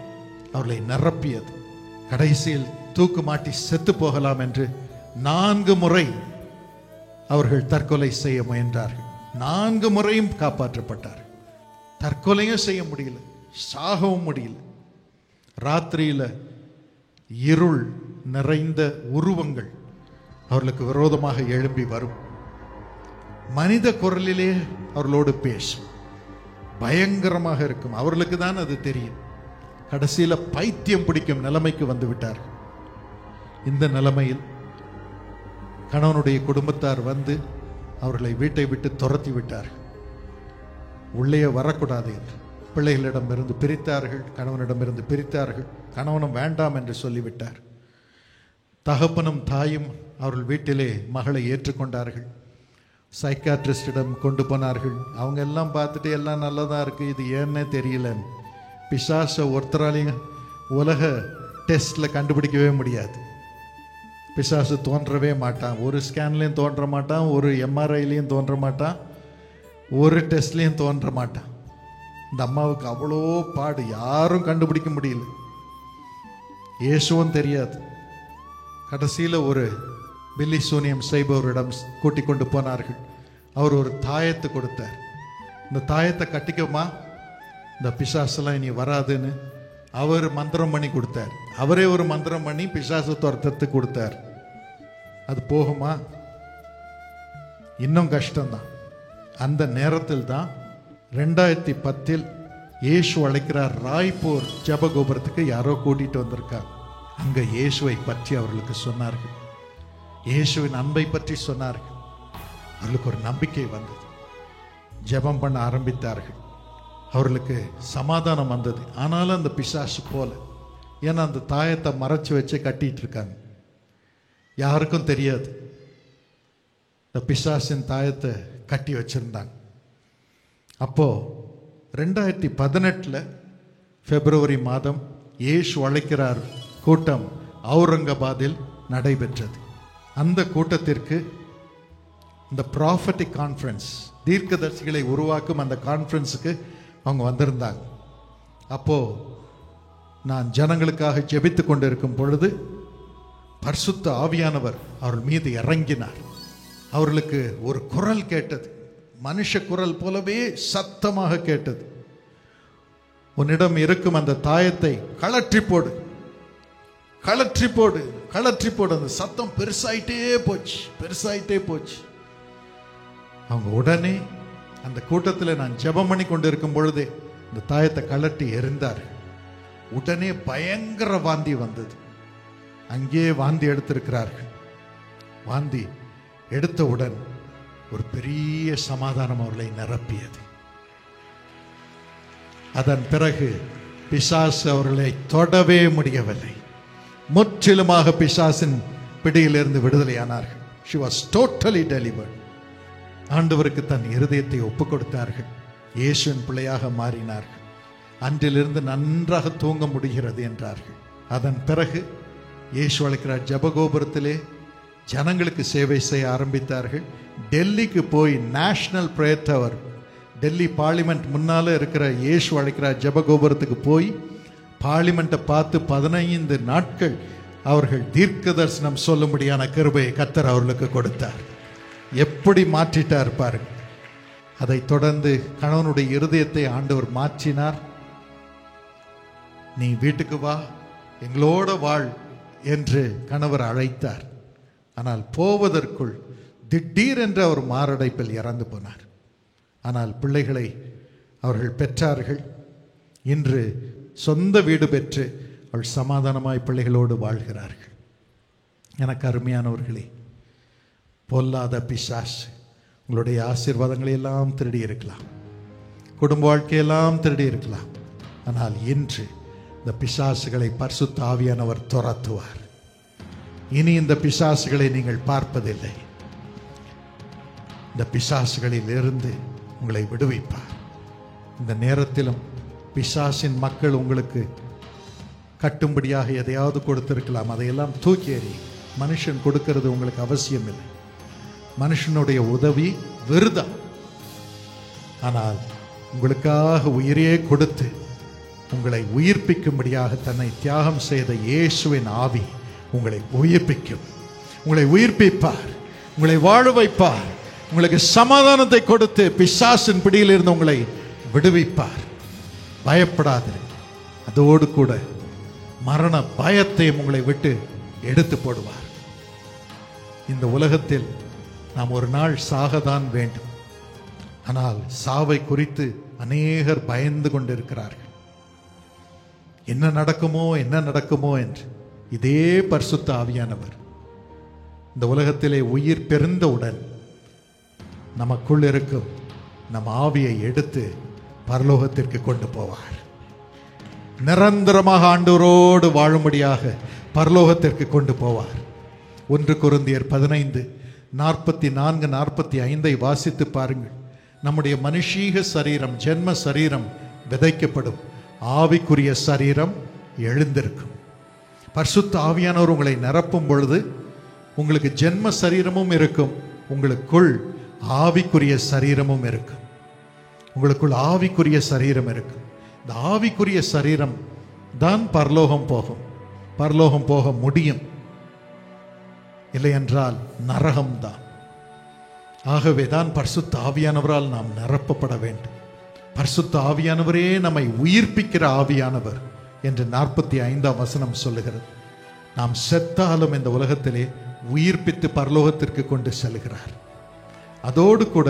S2: அவர்களை நிரப்பியது. கடைசியில் தூக்கு மாட்டி செத்து போகலாம் என்று 4 முறை அவர்கள் தற்கொலை செய்ய முயன்றார்கள். 4 முறையும் காப்பாற்றப்பட்டார்கள். தற்கொலையும் செய்ய முடியல, சாகவும் முடியல. ராத்திரியில இருள் நிறைந்த உருவங்கள் அவர்களுக்கு விரோதமாக எழும்பி வரும். மனித குரலிலே அவர்களோடு பேசும். பயங்கரமாக இருக்கும். அவர்களுக்கு தான் அது தெரியும். கடைசியில பைத்தியம் பிடிக்கும் நிலைமைக்கு வந்து விட்டார்கள். இந்த நிலைமையில் கணவனுடைய குடும்பத்தார் வந்து அவர்களை வீட்டை விட்டு துரத்தி விட்டார்கள். உள்ளே வரக்கூடாது என்று பிள்ளைகளிடமிருந்து பிரித்தார்கள், கணவனிடமிருந்து பிரித்தார்கள். கணவனும் வேண்டாம் என்று சொல்லிவிட்டார். தகப்பனும் தாயும் அவர்கள் வீட்டிலே மகளை ஏற்றுக்கொண்டார்கள். சைக்காட்ரிஸ்டிடம் கொண்டு போனார்கள். அவங்க எல்லாம் பார்த்துட்டு எல்லாம் நல்லதாக இருக்குது, இது ஏன்னே தெரியலன்னு. பிசாசை ஒருத்தராலையும் உலக டெஸ்ட்டில் கண்டுபிடிக்கவே முடியாது. பிசாசு தோன்றவே மாட்டான். ஒரு ஸ்கேன்லேயும் தோன்ற மாட்டான், ஒரு எம்ஆர்ஐலையும் தோன்ற மாட்டான், ஒரு டெஸ்ட்லேயும் தோன்ற மாட்டான். இந்த அம்மாவுக்கு அவ்வளோ பாடு, யாரும் கண்டுபிடிக்க முடியல. இயேசுவும் தெரியாது. கடைசியில் ஒரு பில்லி சூனியம் செய்பவரிடம் கூட்டிக் கொண்டு போனார்கள். அவர் ஒரு தாயத்தை கொடுத்தார். இந்த தாயத்தை கட்டிக்கமா, இந்த பிசாசெல்லாம் இனி வராதுன்னு அவர் மந்திரம் பண்ணி கொடுத்தார். அவரே ஒரு மந்திரம் பண்ணி பிசாசு துரத்தத்து கொடுத்தார். அது போகுமா? இன்னும் கஷ்டம்தான். அந்த நேரத்தில் தான் 2010 இயேசு அழைக்கிறார். ராய்ப்பூர் ஜபகோபுரத்துக்கு யாரோ கூட்டிட்டு வந்திருக்காங்க. அங்க இயேசுவை பற்றி அவர்களுக்கு சொன்னார்கள், இயேசுவின் அன்பை பற்றி சொன்னார்கள். அவர்களுக்கு ஒரு நம்பிக்கை வந்தது, ஜெபம் பண்ண ஆரம்பித்தார்கள். அவர்களுக்கு சமாதானம் வந்தது. ஆனாலும் அந்த பிசாசு போல, ஏன்னா அந்த தாயத்தை மறைச்சு வச்சு கட்டிட்டு இருக்காங்க, யாருக்கும் தெரியாது. இந்த பிசாசின் தாயத்தை கட்டி வச்சிருந்தாங்க. அப்போ 2018 பிப்ரவரி மாதம் இயேசு அழைக்கிறார் கூட்டம் அவுரங்காபாத்தில் நடைபெற்றது. அந்த கூட்டத்திற்கு, இந்த ப்ராஃபட்டிக் கான்ஃபரன்ஸ், தீர்க்கதரிசிகளை உருவாக்கும் அந்த கான்ஃபரன்ஸுக்கு அவங்க வந்திருந்தாங்க. அப்போ நான் ஜனங்களுக்காக ஜெபித்து கொண்டிருக்கும் பொழுது பரிசுத்த ஆவியானவர் அவர்கள் மீது இறங்கினார். அவர்களுக்கு ஒரு குரல் கேட்டது, மனுஷ குரல் போலவே சத்தமாக கேட்டது. உன்னிடம் இருக்கும் அந்த தாயத்தை கழற்றி போடு, கழற்றி போடு, கழற்றி போடு. அந்த சத்தம் பெருசாயிட்டே போச்சு, பெருசாயிட்டே போச்சு. அவங்க உடனே அந்த கூட்டத்தில் நான் ஜெபம் பண்ணி கொண்டு இருக்கும் பொழுதே இந்த தாயத்தை கழட்டி எறிந்தார். உடனே பயங்கர வாந்தி வந்தது. அங்கே வாந்தி எடுத்திருக்கிறார்கள். வாந்தி எடுத்தவுடன் ஒரு பெரிய சமாதானம் அவர்களை நிரப்பியது. அதன் பிறகு பிசாசு அவர்களை தொடவே முடியவில்லை. முற்றிலுமாக பிசாசின் பிடியிலிருந்து விடுதலையானார்கள். She was totally delivered. ஆண்டவருக்கு தன் இருதயத்தை ஒப்புக் கொடுத்தார்கள். இயேசுவின் பிள்ளையாக மாறினார்கள். அன்றிலிருந்து நன்றாக தூங்க முடிகிறது என்றார்கள். அதன் பிறகு இயேசு அழைக்கிறார் ஜபகோபுரத்திலே ஜனங்களுக்கு சேவை செய்ய ஆரம்பித்தார்கள். டெல்லிக்கு போய் national prayer tower, Delhi parliament முன்னால இருக்கிற இயேசு அழைக்கிறார் ஜபகோபுரத்துக்கு போய் பார்லிமெண்ட்டை பார்த்து 15 நாட்கள் அவர்கள் தீர்க்க தரிசனம் சொல்லும்படியான கிருபையை கர்த்தர் அவர்களுக்கு கொடுத்தார். எப்படி மாற்றிட்டார் பாருங்க. அதை தொடர்ந்து கணவனுடைய இருதயத்தை ஆண்டவர் மாற்றினார். நீ வீட்டுக்கு வா, எங்களோட வாழ் என்று கணவர் அழைத்தார். ஆனால் போவதற்குள் திடீரென்று அவர் மாரடைப்பில் இறந்து போனார். ஆனால் பிள்ளைகளை அவர்கள் பெற்றார்கள். இன்று சொந்த வீடு பெற்று அவள் சமாதானமாய் பிள்ளைகளோடு வாழ்கிறார்கள். எனக்கு அருமையானவர்களே, பொல்லாத பிசாசு உங்களுடைய ஆசீர்வாதங்களை எல்லாம் திருடி இருக்கலாம், குடும்ப வாழ்க்கையெல்லாம் திருடி இருக்கலாம். ஆனால் இன்று இந்த பிசாசுகளை பரிசுத்த ஆவியானவர் துரத்துவார். இனி இந்த பிசாசுகளை நீங்கள் பார்ப்பதில்லை. இந்த பிசாசுகளில் இருந்து உங்களை விடுவிப்பார். இந்த நேரத்திலும் பிசாசின் மக்கள் உங்களுக்கு கட்டும்படியாக எதையாவது கொடுத்திருக்கலாம், அதையெல்லாம் தூக்கி எறி. மனுஷன் கொடுக்கிறது உங்களுக்கு அவசியம் இல்லை. மனுஷனுடைய உதவி விருதா. ஆனால் உங்களுக்காக உயிரையே கொடுத்து உங்களை உயிர்ப்பிக்கும்படியாக தன்னை தியாகம் செய்த இயேசுவின் ஆவி உங்களை உயிர்ப்பிக்கும், உங்களை உயிர்ப்பிப்பார், உங்களை வாழ வைப்பார், உங்களுக்கு சமாதானத்தை கொடுத்து பிசாசின் பிடியிலிருந்து உங்களை விடுவிப்பார். பயப்படாதீர்கள். அதோடு கூட மரண பயத்தையும் உங்களை விட்டு எடுத்து போடுவார். இந்த உலகத்தில் நாம் ஒரு நாள் சாகத்தான் வேண்டும். ஆனால் சாவை குறித்து அநேகர் பயந்து கொண்டிருக்கிறார்கள். என்ன நடக்குமோ என்ன நடக்குமோ என்று. இதே பரிசுத்த ஆவியானவர் இந்த உலகத்திலே உயிர் பெருந்தவுடன் நமக்குள் இருக்கும் நம் ஆவியை எடுத்து பரலோகத்திற்கு கொண்டு போவார். நிரந்தரமாக ஆண்டவரோடு வாழும்படியாக பரலோகத்திற்கு கொண்டு போவார். 1 கொரிந்தியர் 15:44-45 வாசித்து பாருங்கள். நம்முடைய மனுஷீக சரீரம், ஜென்ம சரீரம் விதைக்கப்படும், ஆவிக்குரிய சரீரம் எழுந்திருக்கும். பரிசுத்த ஆவியானவர் உங்களை நிரப்பும் பொழுது உங்களுக்கு ஜென்ம சரீரமும் இருக்கும், உங்களுக்குள் ஆவிக்குரிய சரீரமும் இருக்கும். உங்களுக்குள் ஆவிக்குரிய சரீரம் இருக்கும். இந்த ஆவிக்குரிய சரீரம் தான் பரலோகம் போகும். பரலோகம் போக முடியும், இல்லை என்றால் நரகம்தான். ஆகவே தான் பரிசுத்த ஆவியானவரால் நாம் நிரப்பப்பட வேண்டும். பரிசுத்த ஆவியானவரே நம்மை உயிர்ப்பிக்கிற ஆவியானவர் என்று 45ஆம் வசனம் சொல்லுகிறது. நாம் செத்தாலும் இந்த உலகத்திலே உயிர்ப்பித்து பரலோகத்திற்கு கொண்டு செல்கிறார். அதோடு கூட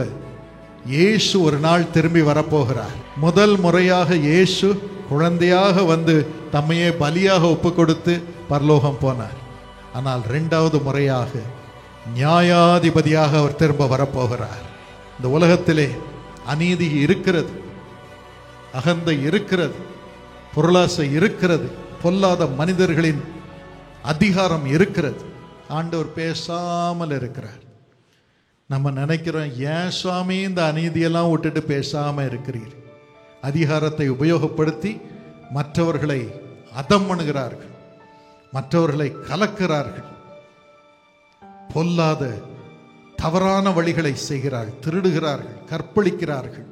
S2: இயேசு ஒரு நாள் திரும்பி வரப்போகிறார். முதல் முறையாக இயேசு குழந்தையாக வந்து தம்மையே பலியாக ஒப்பு கொடுத்து பரலோகம் போனார். ஆனால் இரண்டாவது முறையாக நியாயாதிபதியாக அவர் திரும்ப வரப்போகிறார். இந்த உலகத்திலே அநீதி இருக்கிறது, அகந்தை இருக்கிறது, பொருளாசை இருக்கிறது, பொல்லாத மனிதர்களின் அதிகாரம் இருக்கிறது. ஆண்டவர் பேசாமல் இருக்கிறார். நம்ம நினைக்கிறோம், ஏன் சுவாமி இந்த அநீதியெல்லாம் விட்டுட்டு பேசாம இருக்கிறீர்? அதிகாரத்தை உபயோகப்படுத்தி மற்றவர்களை அதம் பண்ணுகிறார்கள், மற்றவர்களை கலக்கிறார்கள், பொல்லாத தவறான வழிகளை செய்கிறார்கள், திருடுகிறார்கள், கற்பழிக்கிறார்கள்,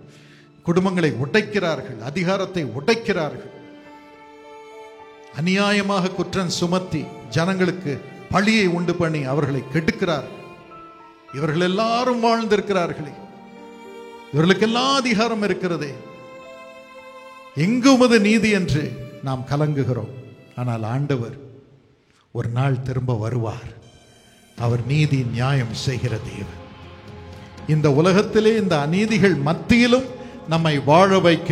S2: குடும்பங்களை உடைக்கிறார்கள், அதிகாரத்தை உடைக்கிறார்கள், அநியாயமாக குற்றம் சுமத்தி ஜனங்களுக்கு பழியை உண்டு பண்ணி அவர்களை கெடுக்கிறார்கள். இவர்கள் எல்லாரும் வாழ்ந்திருக்கிறார்களே, இவர்களுக்கெல்லாம் அதிகாரம் இருக்கிறதே, எங்குமது நீதி என்று நாம் கலங்குகிறோம். ஆனால் ஆண்டவர் ஒரு நாள் திரும்ப வருவார். அவர் நீதி நியாயம் செய்கிற தேவன். இந்த உலகத்திலே இந்த அநீதிகள் மத்தியிலும் நம்மை வாழ வைக்க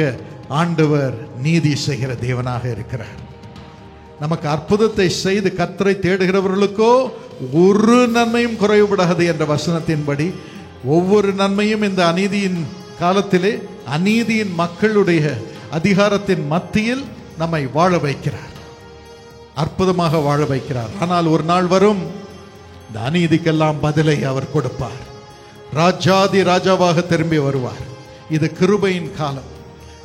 S2: ஆண்டவர் நீதி செய்கிற தேவனாக இருக்கிறார். நமக்கு அற்புதத்தை செய்து கர்த்தரை தேடுகிறவர்களுக்கோ ஒரு நன்மையும் குறைவுபடாது என்ற வசனத்தின்படி ஒவ்வொரு நன்மையும் இந்த அநீதியின் காலத்திலே அநீதியின் மக்களுடைய அதிகாரத்தின் மத்தியில் நம்மை வாழ வைக்கிறார், அற்புதமாக வாழ வைக்கிறார். ஆனால் ஒரு நாள் வரும், இந்த அநீதிக்கெல்லாம் பதிலை அவர் கொடுப்பார். ராஜாதி ராஜாவாக திரும்பி வருவார். இது கிருபையின் காலம்.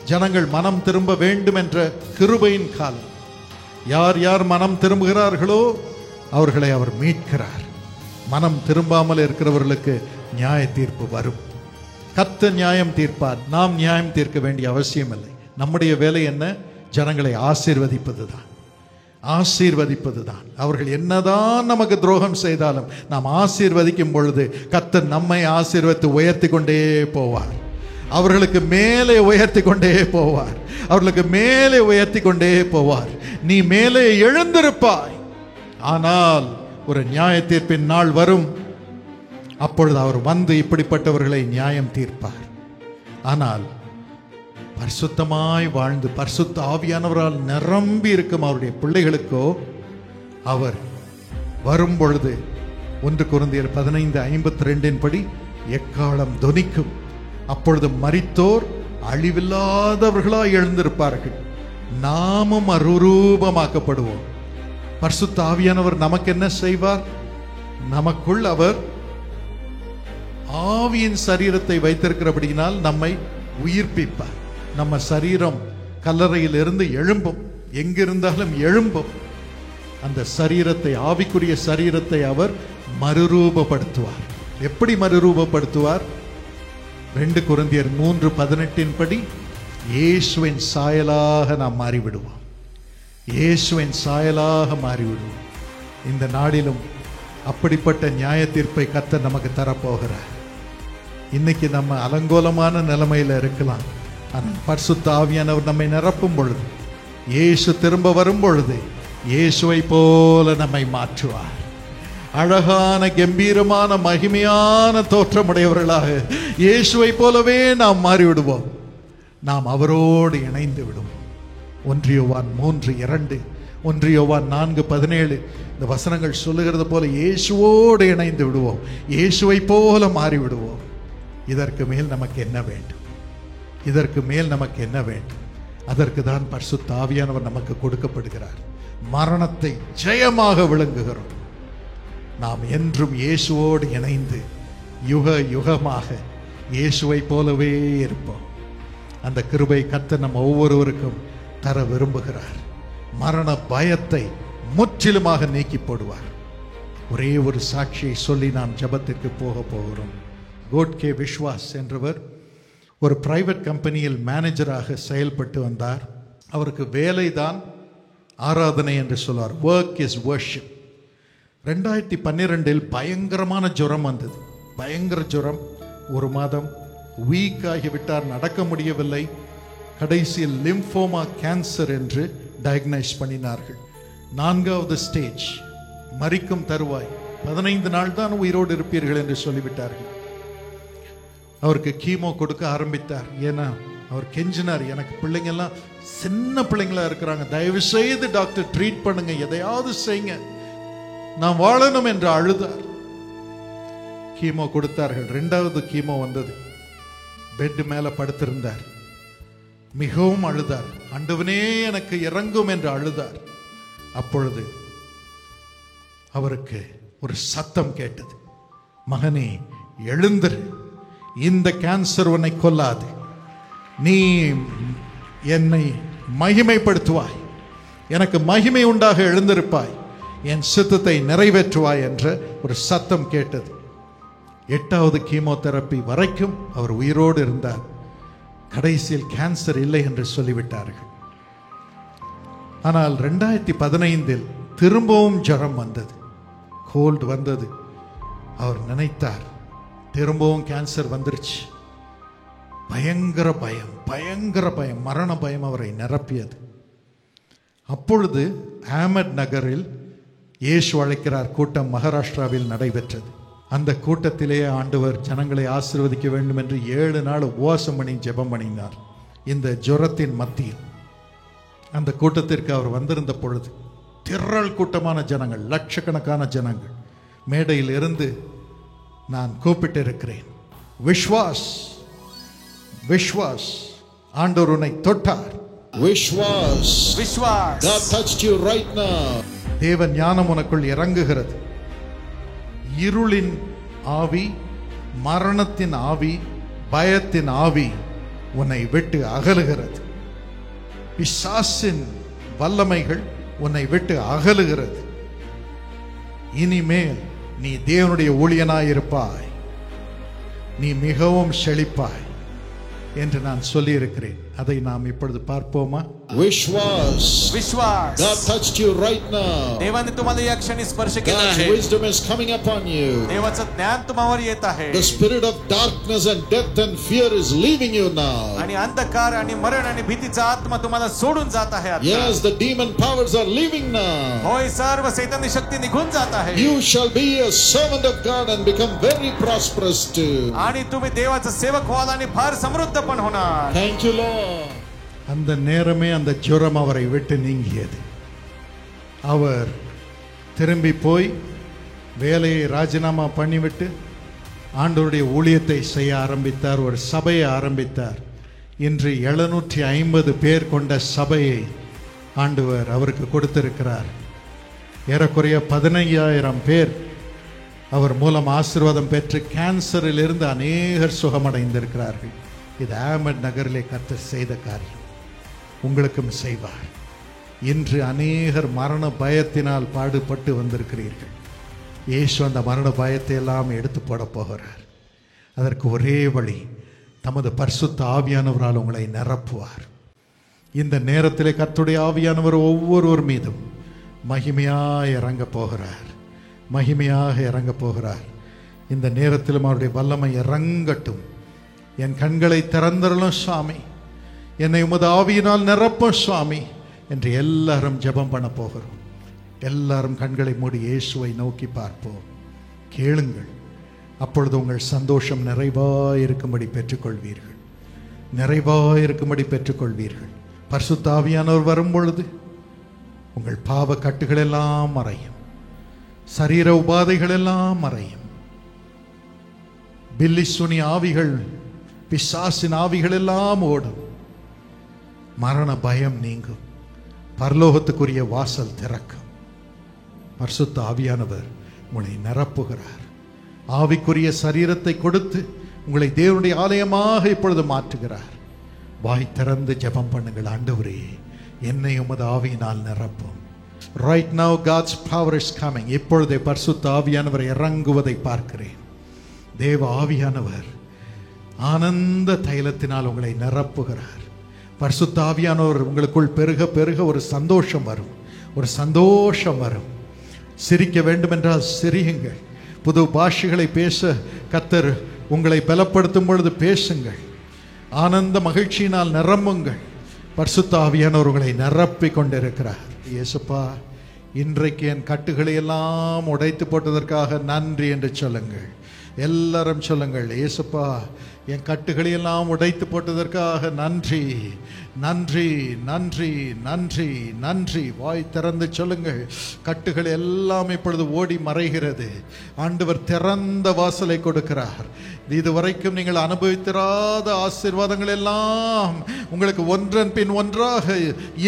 S2: ஜனங்கள் மனம் திரும்ப வேண்டும் என்ற கிருபையின் காலம். யார் யார் மனம் திரும்புகிறார்களோ அவர்களை அவர் மீட்கிறார். மனம் திரும்பாமல் இருக்கிறவர்களுக்கு நியாய தீர்ப்பு வரும். கர்த்தர் நியாயம் தீர்ப்பார். நாம் நியாயம் தீர்க்க வேண்டிய அவசியம் இல்லை. நம்முடைய வேலை என்ன? ஜனங்களை ஆசீர்வதிப்பதுதான், ஆசீர்வதிப்பதுதான். அவர்கள் என்னதான் நமக்கு துரோகம் செய்தாலும் நாம் ஆசீர்வதிக்கும் பொழுது கர்த்தர் நம்மை ஆசீர்வதித்து உயர்த்தி கொண்டே போவார். அவர்களுக்கு மேலே உயர்த்தி கொண்டே போவார். அவர்களுக்கு மேலே உயர்த்தி கொண்டே போவார். நீ மேலே எழுந்திருப்பாய். ஆனால் ஒரு நியாய தீர்ப்பின் நாள் வரும். அப்பொழுது அவர் வந்து இப்படிப்பட்டவர்களை நியாயம் தீர்ப்பார். ஆனால் பரிசுத்தமாய் வாழ்ந்து பரிசுத்த ஆவியானவரால் நிரம்பி இருக்கும் அவருடைய பிள்ளைகளுக்கோ அவர் வரும் பொழுது 1 கொரிந்தியர் 15:52 படி எக்காலம் தொனிக்கும். அப்பொழுது மரித்தோர் அழிவில்லாதவர்களாய் எழுந்திருப்பார்கள். நாமும் மறுரூபமாக்கப்படுவோம். பரிசுத்த ஆவியானவர் நமக்கு என்ன செய்வார்? நமக்குள் அவர் ஆவியின் சரீரத்தை வைத்திருக்கிறபடியினால் நம்மை உயிர்ப்பிப்பார். நம்ம சரீரம் கல்லறையில் இருந்து எழும்பும், எங்கிருந்தாலும் எழும்பும். அந்த சரீரத்தை, ஆவிக்குரிய சரீரத்தை அவர் மறுரூபப்படுத்துவார். எப்படி மறுரூபப்படுத்துவார்? 2 கொரிந்தியர் 3:18 படி இயேசுவின் சாயலாக நாம் மாறிவிடுவோம். இயேசுவின் சாயலாக மாறிவிடுவோம். இந்த நாளிலும் அப்படிப்பட்ட நியாய தீர்ப்பை கர்த்தர் நமக்கு தரப்போகிறார். இன்னைக்கு நம்ம அலங்கோலமான நிலைமையில் இருக்கலாம். ஆனால் பரிசுத்த ஆவியானவர் நம்மை நிரப்பும் பொழுது, இயேசு திரும்ப வரும் பொழுது இயேசுவை போல நம்மை மாற்றுவார். அழகான கம்பீரமான மகிமையான தோற்றமுடையவர்களாக இயேசுவை போலவே நாம் மாறிவிடுவோம். நாம் அவரோடு இணைந்து விடுவோம். 1 யோவான் 3:2, 1 யோவான் 4:17 இந்த வசனங்கள் சொல்லுகிறது போல இயேசுவோடு இணைந்து விடுவோம். இயேசுவை போல மாறிவிடுவோம். இதற்கு மேல் நமக்கு என்ன வேண்டும்? இதற்கு மேல் நமக்கு என்ன வேண்டும்? அதற்கு தான் பரிசுத்த ஆவியானவர் நமக்கு கொடுக்கப்படுகிறார். மரணத்தை ஜெயமாக விளங்குகிறோம். நாம் என்றும் இயேசுவோடு இணைந்து யுக யுகமாக இயேசுவை போலவே இருப்போம். அந்த கிருபை கர்த்தர் நம் ஒவ்வொருவருக்கும் தர விரும்புகிறார். மரண பயத்தை முற்றிலுமாக நீக்கி போடுவார். ஒரே ஒரு சாட்சியை சொல்லி நாம் ஜெபத்திற்கு போக போகிறோம். கோட்கே விஸ்வாஸ் என்றவர் ஒரு பிரைவேட் கம்பெனியில் மேனேஜராக செயல்பட்டு வந்தார். அவருக்கு வேலை தான் ஆராதனை என்று சொல்வார். Work is worship. 2012 பயங்கரமான ஜுரம் வந்தது. பயங்கர ஜுரம். 1 மாதம் வீக் ஆகிவிட்டார், நடக்க முடியவில்லை. கடைசியில் லிம்போமா கேன்சர் என்று டயக்னைஸ் பண்ணினார்கள். 4வது ஸ்டேஜ், மரிக்கும் தருவாய். 15 நாள் தான் உயிரோடு இருப்பீர்கள் என்று சொல்லிவிட்டார்கள். அவருக்கு கீமோ கொடுக்க ஆரம்பித்தார். ஏன்னா அவர் கெஞ்சினார், எனக்கு பிள்ளைங்க எல்லாம் சின்ன பிள்ளைங்களா இருக்கிறாங்க, தயவு செய்து டாக்டர் ட்ரீட் பண்ணுங்க, எதையாவது செய்யுங்க, நான் வாழணும் என்று அழுதார். கீமோ கொடுத்தார்கள். 2வது கீமோ வந்தது. பெட் மேல படுத்திருந்தார். மிகவும் அழுதார். ஆண்டவனே எனக்கு இறங்கும் என்று அழுதார். அப்பொழுது அவருக்கு ஒரு சத்தம் கேட்டது, மகனே எழுந்திரு, இந்த கேன்சர் உன்னை கொல்லாது, நீ என்னை மகிமைப்படுத்துவாய், எனக்கு மகிமை உண்டாக எழுந்திருப்பாய், என் சித்தத்தை நிறைவேற்றுவாய் என்ற ஒரு சத்தம் கேட்டது. 8வது கீமோதெரப்பி வரைக்கும் அவர் உயிரோடு இருந்தார். கடைசியில் கேன்சர் இல்லை என்று சொல்லிவிட்டார்கள். ஆனால் 2015 திரும்பவும் ஜுரம் வந்தது, கோல்டு வந்தது. அவர் நினைத்தார், திரும்பவும் கேன்சர் வந்துருச்சு. பயங்கர பயம், பயங்கர பயம், மரண பயம் அவரை நிரப்பியது. அப்பொழுது அஹமத் நகரில் இயேசு அழைக்கிறார் கூட்டம் மகாராஷ்டிராவில் நடைபெற்றது. அந்த கூட்டத்திலேயே ஆண்டவர் ஜனங்களை ஆசீர்வதிக்க வேண்டும் என்று 7 நாள் உபவாசம் பண்ணி ஜெபம் பண்ணினார். இந்த ஜுரத்தின் மத்தியில் அந்த கூட்டத்திற்கு அவர் வந்திருந்த பொழுது திரள் கூட்டமான ஜனங்கள், லட்சக்கணக்கான ஜனங்கள் மேடையில் இருந்து நான் கூப்பிட்டு இருக்கிறேன், விஸ்வாஸ் விஸ்வாஸ், ஆண்டவர் உன்னை தொட்டார்,
S3: Vishwas Vishwas, God touched you right now.
S2: தேவ ஞானம் உனக்குள் இறங்குகிறது. இருளின் ஆவி, மரணத்தின் ஆவி, பயத்தின் ஆவி உன்னை விட்டு அகலுகிறது. பிசாசின் வல்லமைகள் உன்னை விட்டு அகலுகிறது. இனிமேல் நீ தேவனுடைய ஊழியனாயிருப்பாய், நீ மிகவும் செழிப்பாய் என்று நான் சொல்லி இருக்கிறேன். அதை நாம் இப்பொழுது பார்ப்போமா?
S3: विश्वास
S4: विश्वास,
S3: God touched you right now.
S4: देवाने तुम्हाला या क्षणी स्पर्श केला
S3: God's
S4: आहे.
S3: wisdom is coming upon you.
S4: देवाचं ज्ञान तुम्हावर येत आहे.
S3: The spirit of darkness and death and fear is leaving you now.
S4: आणि अंधकार आणि मरण आणि भीतीचा आत्मा तुम्हाला सोडून जात आहे आता.
S3: Yes, the demon powers are leaving now.
S4: होय, सर्व सैतानी शक्ती निघून जात आहे.
S3: You shall be a servant of God and become very prosperous too.
S4: आणि तुम्ही देवाचा सेवक व्हाल आणि फार समृद्ध पण होणार.
S3: Thank you, Lord.
S2: அந்த நேரமே அந்த ஜுரம் அவரை விட்டு நீங்கியது. அவர் திரும்பி போய் வேலையை ராஜினாமா பண்ணிவிட்டு ஆண்டவருடைய ஊழியத்தை செய்ய ஆரம்பித்தார். ஒரு சபையை ஆரம்பித்தார். இன்று 750 பேர் கொண்ட சபையை ஆண்டவர் அவருக்கு கொடுத்திருக்கிறார். ஏறக்குறைய 15,000 பேர் அவர் மூலம் ஆசீர்வாதம் பெற்று கேன்சரில் இருந்து அநேகர் சுகமடைந்திருக்கிறார்கள். இது அஹமத் நகரிலே கர்த்தர் செய்த காரியம், உங்களுக்கும் செய்வார். இன்று அநேகர் மரண பயத்தினால் பாடுபட்டு வந்திருக்கிறீர்கள். இயேசு அந்த மரண பயத்தை எல்லாம் எடுத்து போட போகிறார். அதற்கு ஒரே வழி, தமது பரிசுத்த ஆவியானவரால் உங்களை நிரப்புவார். இந்த நேரத்திலே கர்த்தருடைய ஆவியானவர் ஒவ்வொருவர் மீதும் மகிமையாக இறங்க போகிறார், மகிமையாக இறங்க போகிறார். இந்த நேரத்திலும் அவருடைய வல்லமை இறங்கட்டும். என் கண்களை திறந்தருளும் சுவாமி, என்னை உமது ஆவியினால் நிரப்பும் சுவாமி என்று எல்லாரும் ஜெபம் பண்ண போகிறோம். எல்லாரும் கண்களை மூடி இயேசுவை நோக்கி பார்ப்போம். கேளுங்கள், அப்பொழுது உங்கள் சந்தோஷம் நிறைவாயிருக்கும்படி பெற்றுக்கொள்வீர்கள், நிறைவாயிருக்கும்படி பெற்றுக்கொள்வீர்கள். பரிசுத்த ஆவியானவர் வரும் பொழுது உங்கள் பாவ கட்டுகள் எல்லாம் மறையும், சரீர உபாதைகள் எல்லாம் மறையும். பில்லி சுனி ஆவிகள், பிசாசின் ஆவிகள் எல்லாம் ஓடும். மரண பயம் நீங்கும், பரலோகத்துக்குரிய வாசல் திறக்கும். பரிசுத்த ஆவியானவர் உங்களை நிரப்புகிறார். ஆவிக்குரிய சரீரத்தை கொடுத்து உங்களை தேவனுடைய ஆலயமாக இப்பொழுது மாற்றுகிறார். வாய் திறந்து ஜெபம் பண்ணுங்கள். ஆண்டவரே, என்னை உமது ஆவியினால் நிரப்பும். Right now God's power is coming. இப்பொழுதே பரிசுத்த ஆவியானவர் இறங்குவதை பார்க்கிறேன். தேவ ஆவியானவர் ஆனந்த தைலத்தினால் உங்களை நிரப்புகிறார். பரிசுத்த ஆவியானவர் உங்களுக்குள் பெருக பெருக ஒரு சந்தோஷம் வரும், ஒரு சந்தோஷம் வரும். சிரிக்க வேண்டும் என்றால் சிரியுங்கள். புது பாஷைகளை பேச கர்த்தர் உங்களை பலப்படுத்தும் பொழுது பேசுங்கள். ஆனந்த மகிழ்ச்சியினால் நிரம்புங்கள். பரிசுத்த ஆவியானவர் உங்களை நிரப்பி கொண்டிருக்கிறார். இயேசுப்பா, இன்றைக்கு என் கட்டுகளை எல்லாம் உடைத்து போட்டதற்காக நன்றி என்று சொல்லுங்கள். எல்லாரும் சொல்லுங்கள், இயேசுப்பா என் கட்டுகளை எல்லாம் உடைத்து போட்டதற்காக நன்றி, நன்றி, நன்றி, நன்றி, நன்றி. வாய் திறந்து சொல்லுங்கள். கட்டுகள் எல்லாம் இப்பொழுது ஓடி மறைகிறது. ஆண்டவர் திறந்த வாசலை கொடுக்கிறார். இதுவரைக்கும் நீங்கள் அனுபவித்திராத ஆசீர்வாதங்கள் எல்லாம் உங்களுக்கு ஒன்றன் பின் ஒன்றாக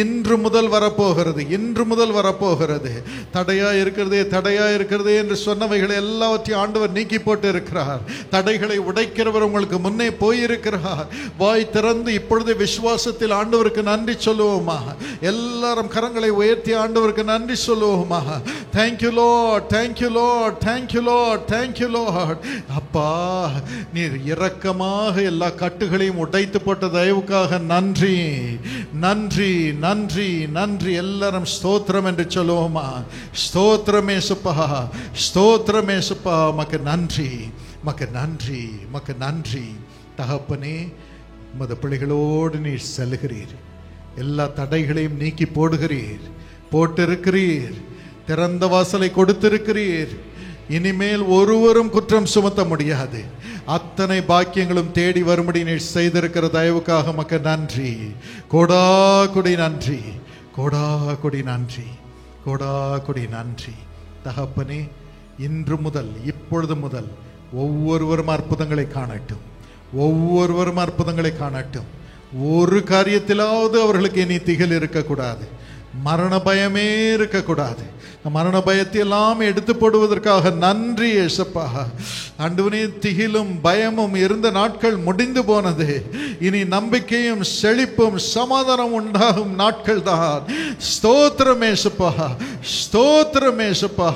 S2: இன்று முதல் வரப்போகிறது, இன்று முதல் வரப்போகிறது. தடையா இருக்கிறதே, தடையா இருக்கிறதே என்று சொன்னவைகளை எல்லாவற்றையும் ஆண்டவர் நீக்கி போட்டு இருக்கிறார். தடைகளை உடைக்கிறவர் உங்களுக்கு முன்னே போயிருக்கிறார். வாய் திறந்து இப்பொழுது விசுவாசத்தில் ஆண்டவருக்கு நன்றி சொல்லுவோமா? எல்லாரும் கரங்களை உயர்த்தி ஆண்டவருக்கு நன்றி சொல்லுவோமா? Thank you Lord, thank you Lord, thank you Lord, thank you Lord. அப்பா, நீர் இரக்கமாக எல்லா கட்டுகளையும் உடைத்து போட்ட தயவுக்காக நன்றி, நன்றி, நன்றி, நன்றி. எல்லாரும் ஸ்தோத்திரம் என்று சொல்லுவோமா? ஸ்தோத்திரமே சுப்பா, ஸ்தோத்திரமே சுப்பா. மக்கு நன்றி, மக்கு நன்றி, மக்கு நன்றி. தகப்பனே, உமது பிள்ளைகளோடு நீர் செல்கிறீர். எல்லா தடைகளையும் நீக்கி போடுகிறீர், போட்டிருக்கிறீர். திறந்த வாசலை கொடுத்திருக்கிறீர். இனிமேல் ஒருவரும் குற்றம் சுமத்த முடியாது. அத்தனை பாக்கியங்களும் தேடி வரும்படி நீர் செய்திருக்கிற தயவுக்காக மக்க நன்றி. கோடா கொடி நன்றி, கோடா கொடி நன்றி, கோடா கொடி நன்றி. தகப்பனே, இன்று முதல், இப்பொழுது முதல் ஒவ்வொருவரும் அற்புதங்களை காணட்டும், ஒவ்வொருவரும் அற்புதங்களை காணட்டும். ஒரு காரியத்திலாவது அவர்களுக்கு இனி திகில் இருக்கக்கூடாது, மரண பயமே இருக்கக்கூடாது. மரண பயத்தை எல்லாம் எடுத்து போடுவதற்காக நன்றி ஏசப்பா. ஆண்டவனே, திகிலும் பயமும் இருந்த நாட்கள் முடிந்து போனது. இனி நம்பிக்கையும் செழிப்பும் சமாதானம் உண்டாகும் நாட்கள் தான். ஸ்தோத்திரம் ஏசப்பா, ஸ்தோத்திரம் ஏசப்பா,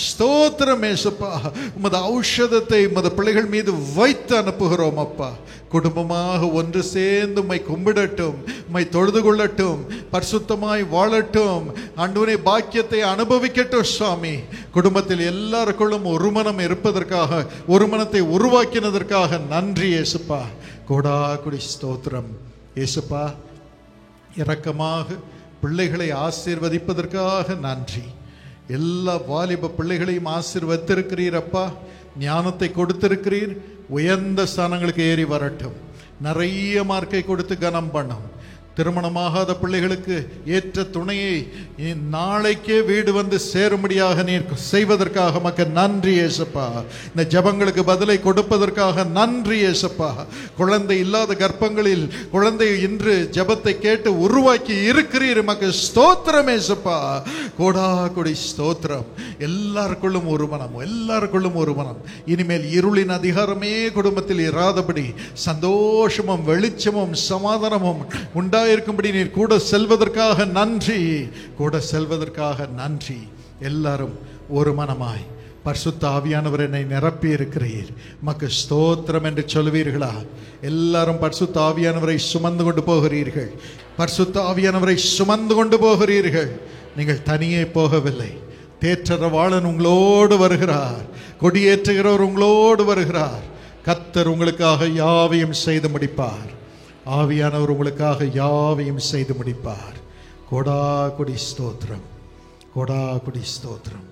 S2: ஸ்தோத்திரம் ஏசப்பா. உமது ஔஷதத்தை உமது பிள்ளைகள் மீது வைத்து அனுப்புகிறோம் அப்பா. குடும்பமாக ஒன்று சேர்ந்து உம்மை கும்பிடட்டும், உம்மை தொழுது கொள்ளட்டும், பரிசுத்தமாய் வாழட்டும். ஆண்டவரே, பாக்கியத்தை அனுபவிக்கட்டும் சுவாமி. குடும்பத்தில் எல்லாருக்குள்ளும் ஒரு மனம் இருப்பதற்காக, ஒரு மனத்தை உருவாக்கினதற்காக நன்றி ஏசுப்பா. கோடா கொடி ஸ்தோத்திரம் ஏசுப்பா. இரக்கமாக பிள்ளைகளை ஆசீர்வதிப்பதற்காக நன்றி. எல்லா வாலிப பிள்ளைகளையும் ஆசீர்வதித்திருக்கிறீர் அப்பா. ஞானத்தை கொடுத்திருக்கிறீர். உயர்ந்த ஸ்தானங்களுக்கு ஏறி வரட்டும். நிறைய மார்க்கை கொடுத்து கனம் பண்ணும். திருமணமாகாத பிள்ளைகளுக்கு ஏற்ற துணையை நாளைக்கே வீடு வந்து சேரும்படியாக நீர் செய்வதற்காக மக்க நன்றி ஏசப்பா. இந்த ஜபங்களுக்கு பதிலை கொடுப்பதற்காக நன்றி ஏசப்பா. குழந்தை இல்லாத கர்ப்பங்களில் குழந்தை இன்று ஜபத்தை கேட்டு உருவாக்கி இருக்கிறீர். மக்க ஸ்தோத்திரம் ஏசப்பா. கோடா கொடி ஸ்தோத்திரம். எல்லாருக்குள்ளும் ஒரு மனம், எல்லாருக்குள்ளும் ஒரு மனம். இனிமேல் இருளின் அதிகாரமே குடும்பத்தில் இராதபடி சந்தோஷமும் வெளிச்சமும் சமாதானமும் உண்டாயிருக்கும்படி நீர் கூட செல்வதற்காக நன்றி, கூட செல்வதற்காக நன்றி. எல்லாரும் ஒரு மனமாய் பரிசுத்த ஆவியானவர் என்னை நிரப்பி இருக்கிறீர், மக்கு ஸ்தோத்திரம் என்று சொல்வீர்களா? எல்லாரும் பரிசுத்த ஆவியானவரை சுமந்து கொண்டு போகிறீர்கள், பரிசுத்த ஆவியானவரை சுமந்து கொண்டு போகிறீர்கள். நீங்கள் தனியே போகவில்லை. தேற்றரவாளன் உங்களோடு வருகிறார், கொடியேற்றுகிறவர் உங்களோடு வருகிறார். கர்த்தர் உங்களுக்காக யாவையும் செய்து முடிப்பார். ஆவியானவர் உங்களுக்காக யாவையும் செய்து முடிப்பார். கோடா கொடி ஸ்தோத்திரம், கோடா கொடி ஸ்தோத்திரம்.